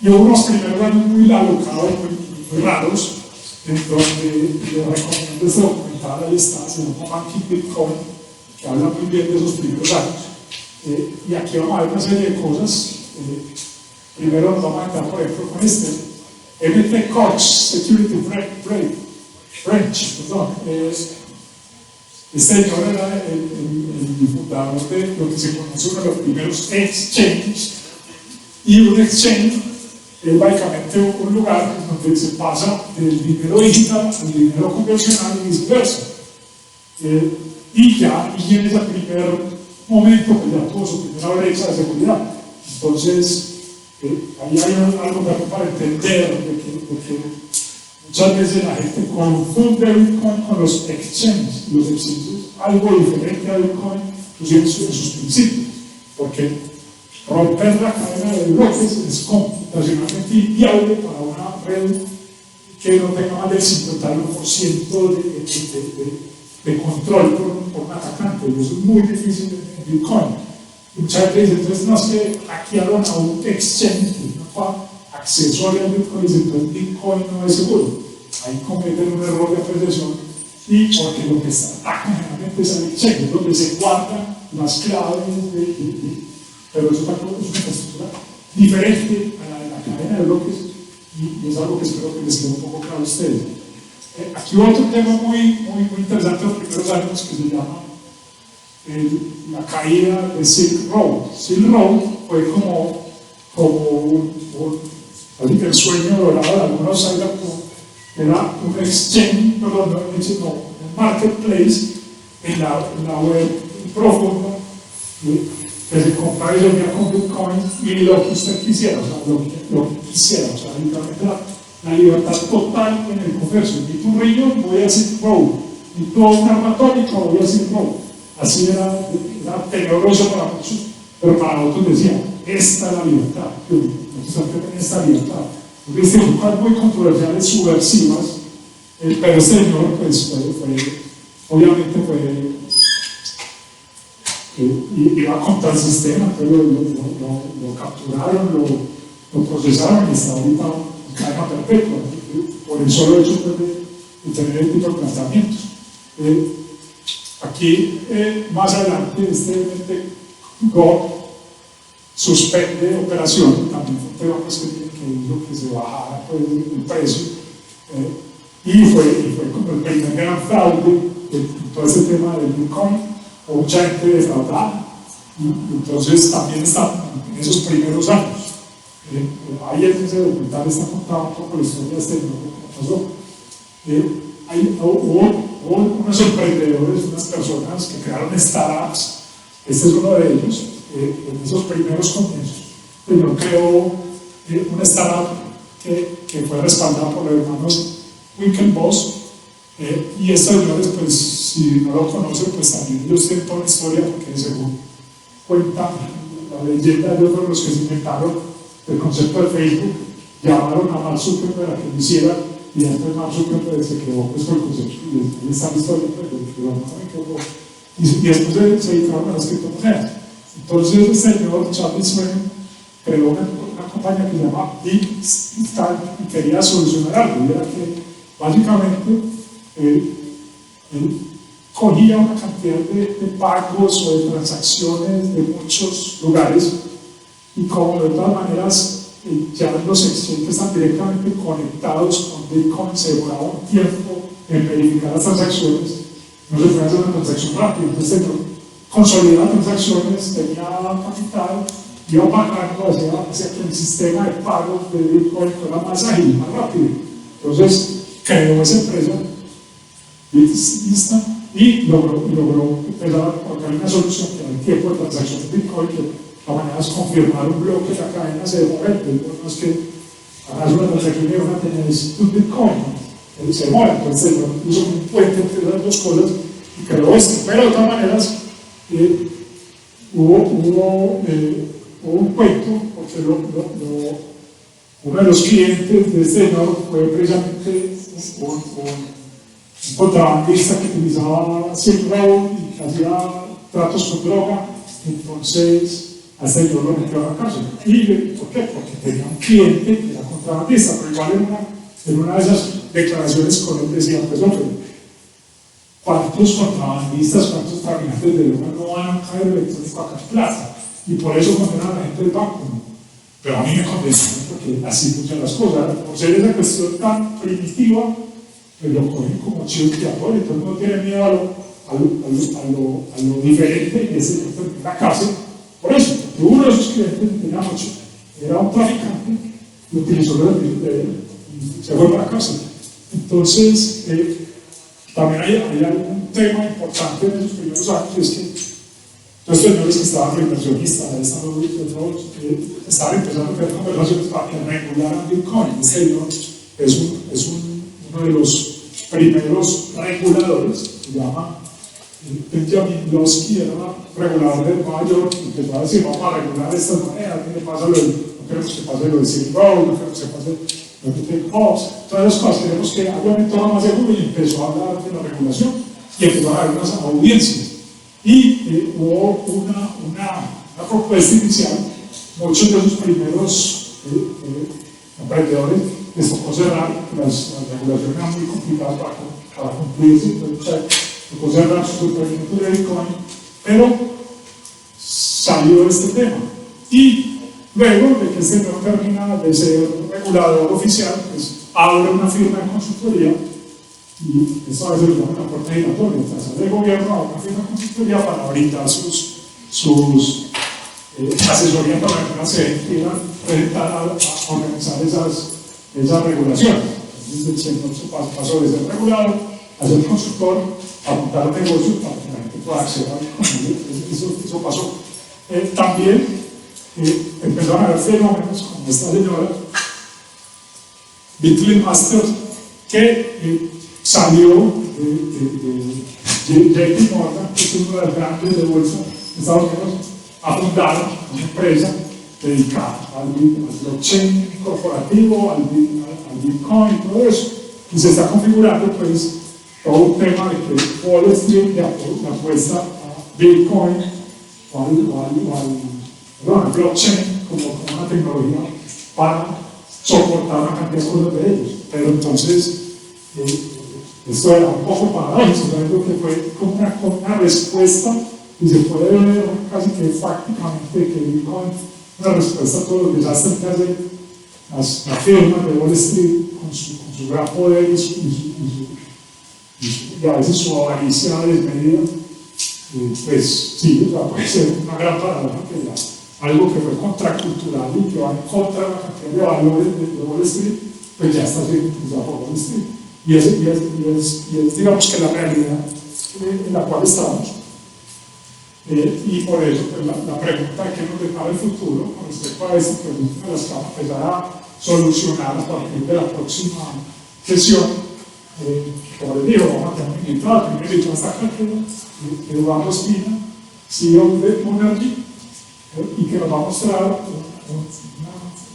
Y hubo unos primeros años muy alocados, muy raros, en donde le recomiendo este documental, ahí está, se llama Banking Bitcoin, que habla muy bien de esos primeros años. Y aquí vamos a ver una serie de cosas. Primero nos vamos a entrar, por ejemplo, con este MT Cox Security Branch, perdón. Este señor era el fundador de lo que se conoce uno de los primeros exchanges, y un exchange es básicamente un lugar donde se pasa del dinero digital al dinero convencional y viceversa. Y en ese primer momento pues ya tuvo su primera brecha de seguridad. Entonces, ahí hay algo para entender de que muchas veces la gente confunde Bitcoin con los exchanges. Los exchanges, algo diferente a Bitcoin, inclusive en sus principios, porque romper la cadena de bloques es computacionalmente inviable para una red que no tenga más del 51% de control por un atacante, y eso es muy difícil en Bitcoin. Y muchas veces dicen, entonces no es que hackearon a un exchange, accesorio al Bitcoin, y entonces Bitcoin no es seguro. Ahí cometen un error de apreciación, y porque lo que se ataca generalmente es al exchange, donde se guardan las claves pero eso es una infraestructura diferente a la de la cadena de bloques, y es algo que espero que les quede un poco claro a ustedes. Aquí otro tema muy interesante de los primeros años, que se llama la caída de Silk Road. Silk Road fue como el sueño dorado de algunos cyberpunk. Era un exchange, perdón, un marketplace en la web profunda, que se compraba y vendía con Bitcoin y lo que usted quisiera, o sea, lo que quisiera, o sea, literalmente la libertad total en el comercio. Ni tu riñón, voy a Silk Road, ni tu una arma atómica, voy a Silk Road. Así era tenebroso para muchos, pero para otros decían, esta es la libertad, esta libertad. Porque este grupo es muy controversiales, subversivas, pero este señor, pues, obviamente iba contra el sistema, pero lo capturaron, lo procesaron y está ahorita en cadena perpetua, por el solo hecho de tener el tipo de planteamientos. Aquí, más adelante, este GOP suspende operación, también fue un tema que hizo que se bajara pues, el precio, y fue como el primer gran fraude de todo este tema del Bitcoin, o mucha gente defraudada, y entonces también está en esos primeros años. Ahí en ese documental está contada un poco la historia de este pasó. Hubo unos emprendedores, unas personas que crearon startups, este es uno de ellos, en esos primeros comienzos. Primero creó una startup que fue respaldada por los hermanos Winklevoss, Y estos señores, pues, si no lo conocen, pues también ellos tienen toda una historia, porque según cuenta la leyenda, ellos fueron los que se inventaron el concepto de Facebook, llamaron a Mark Zuckerberg a que lo hiciera, y después Mark Zuckerberg se quedó pues con el concepto, y ahí está la historia, y después se dedicaron a las criptomonedas. Entonces el señor Charlie Sweden creó una compañía que se llama Big Sky y quería solucionar algo, y era que básicamente él cogía una cantidad de pagos o de transacciones de muchos lugares, y como de todas maneras ya los exchanges están directamente conectados con Bitcoin, se demoraba un tiempo en verificar las transacciones, no se puede hacer una transacción rápida. Entonces consolidaba transacciones, tenía capital, iba pagando hacia que el sistema de pagos de Bitcoin fuera más ágil, más rápido. Entonces creó esa empresa y logró empezar a buscar una solución que era el tiempo de transacción de Bitcoin, que la manera es confirmar un bloque, la cadena se demora, no es que hagas una transacción y van a tener un Bitcoin, él se demora, entonces hizo un puente entre las dos cosas y creó esto. Pero de todas maneras hubo un cuento, porque uno de los clientes de este señor fue precisamente un contrabandista que utilizaba Silk Road y que hacía tratos con droga. Entonces hasta yo lo metió a la cárcel. ¿Y por qué? Porque tenía un cliente que era contrabandista, pero igual en una de esas declaraciones con él decía, pues hombre, ¿cuántos contrabandistas, cuántos traficantes de droga no van a un cajero electrónico a sacar plata? Y por eso condenan a la gente del banco, ¿no? Pero a mí me condenaron porque así funcionan las cosas. Por ser esa cuestión tan primitiva, pues lo cogen como chivo expiatorio, entonces no tiene miedo a lo diferente y ese en la cárcel. Por eso, porque uno de esos clientes tenía mucho, era un traficante y utilizó los servicios de él y se fue para la cárcel. Entonces, también hay un tema importante en esos primeros años, y es que los señores que estaban reinversionistas, estaban empezando a tener conversaciones para que regularan Bitcoin. Este señor es uno de los primeros reguladores, se llama Benjamin Losky, era regulador de Nueva York, y empezó a decir, vamos a regular estas monedas, no queremos que pase lo de Silk Road, no queremos que pase lo de Take Box, todas esas cosas, queremos que haya un entorno más seguro, y empezó a hablar de la regulación, y empezó a haber unas audiencias. Y hubo una propuesta inicial. Muchos de esos primeros emprendedores les tocó cerrar, las regulaciones eran muy complicadas para cumplirse, entonces tocó cerrar su emprendimiento de Bitcoin, pero salió este tema. Y luego de que este no termina de ser regulador oficial, pues abre una firma de consultoría. Y eso a veces lo llaman la puerta giratoria, tras el gobierno a una firma de consultoría para brindar sus asesorías para que algunas se quieran presentar a organizar esas regulaciones. Entonces el señor pasó de ser regulador a ser consultor, a montar negocios para que la gente pueda acceder a eso pasó. También empezaron a haber fenómenos como esta señora, Bitcoin Master, que salió de JP Morgan, que es uno de los grandes de bolsa de Estados Unidos, a fundar una empresa dedicada al blockchain corporativo, al Bitcoin y todo eso. Y se está configurando pues todo un tema de que Wall Street le apuesta a Bitcoin o al blockchain como una tecnología para soportar una cantidad de cosas de ellos. Pero entonces esto era un poco paradójico, ¿no? Que fue como una respuesta, y se puede ver casi que prácticamente que Bitcoin es una respuesta a todos los desastres que hacen las firmas de Wall Street con su gran poder y a veces su avaricia desmedida. Pues sí, puede ser una gran paradoja que algo que fue contracultural y que va en contra de la cantidad de valores de Wall Street, pues ya está siendo utilizado por Wall Street. Y es digamos que la realidad en la cual estamos. Y por eso pues, la pregunta de qué nos depara el futuro con respecto a esto, pues una de las que vamos a empezar a solucionar a partir de la próxima sesión, como les digo, vamos a tener un invitado, primero y esta cátedra, Eduardo Espina, CEO de Monergy, y que nos va a mostrar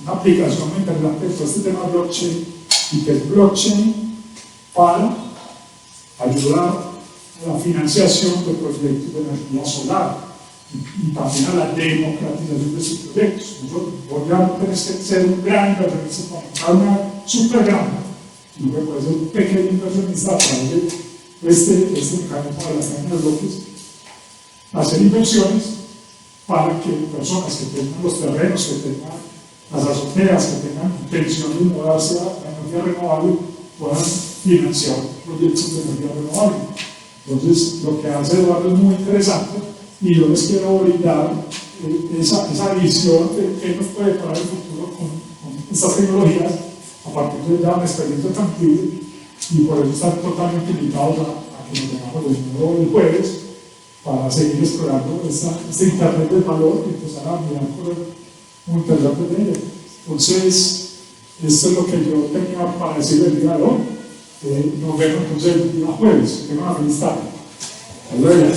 una aplicación muy interesante de todo este tema de blockchain, y que es blockchain para ayudar a la financiación de proyectos de energía solar y también a la democratización de sus proyectos. Voy a tener que ser un gran inversionista para montar una super granja, y luego puede ser un pequeño inversionista a través de este mecanismo de las cadenas de bloques, hacer inversiones para que personas que tengan los terrenos, que tengan las azoteas, que tengan intención de mudarse a la energía renovable, puedan financiar proyectos de energía renovable. Entonces, lo que hace Eduardo es muy interesante y yo les quiero brindar esa visión de qué nos puede parar el futuro con estas tecnologías a partir de ya una experiencia tangible, y por eso están totalmente invitados a que nos veamos de nuevo el jueves para seguir explorando este internet del valor y empezar a mirar cosas muy interesantes de ella. Entonces, esto es lo que yo tenía para decir el día de hoy. Nos vemos entonces el día jueves. Que tengan una feliz tarde. Hasta luego.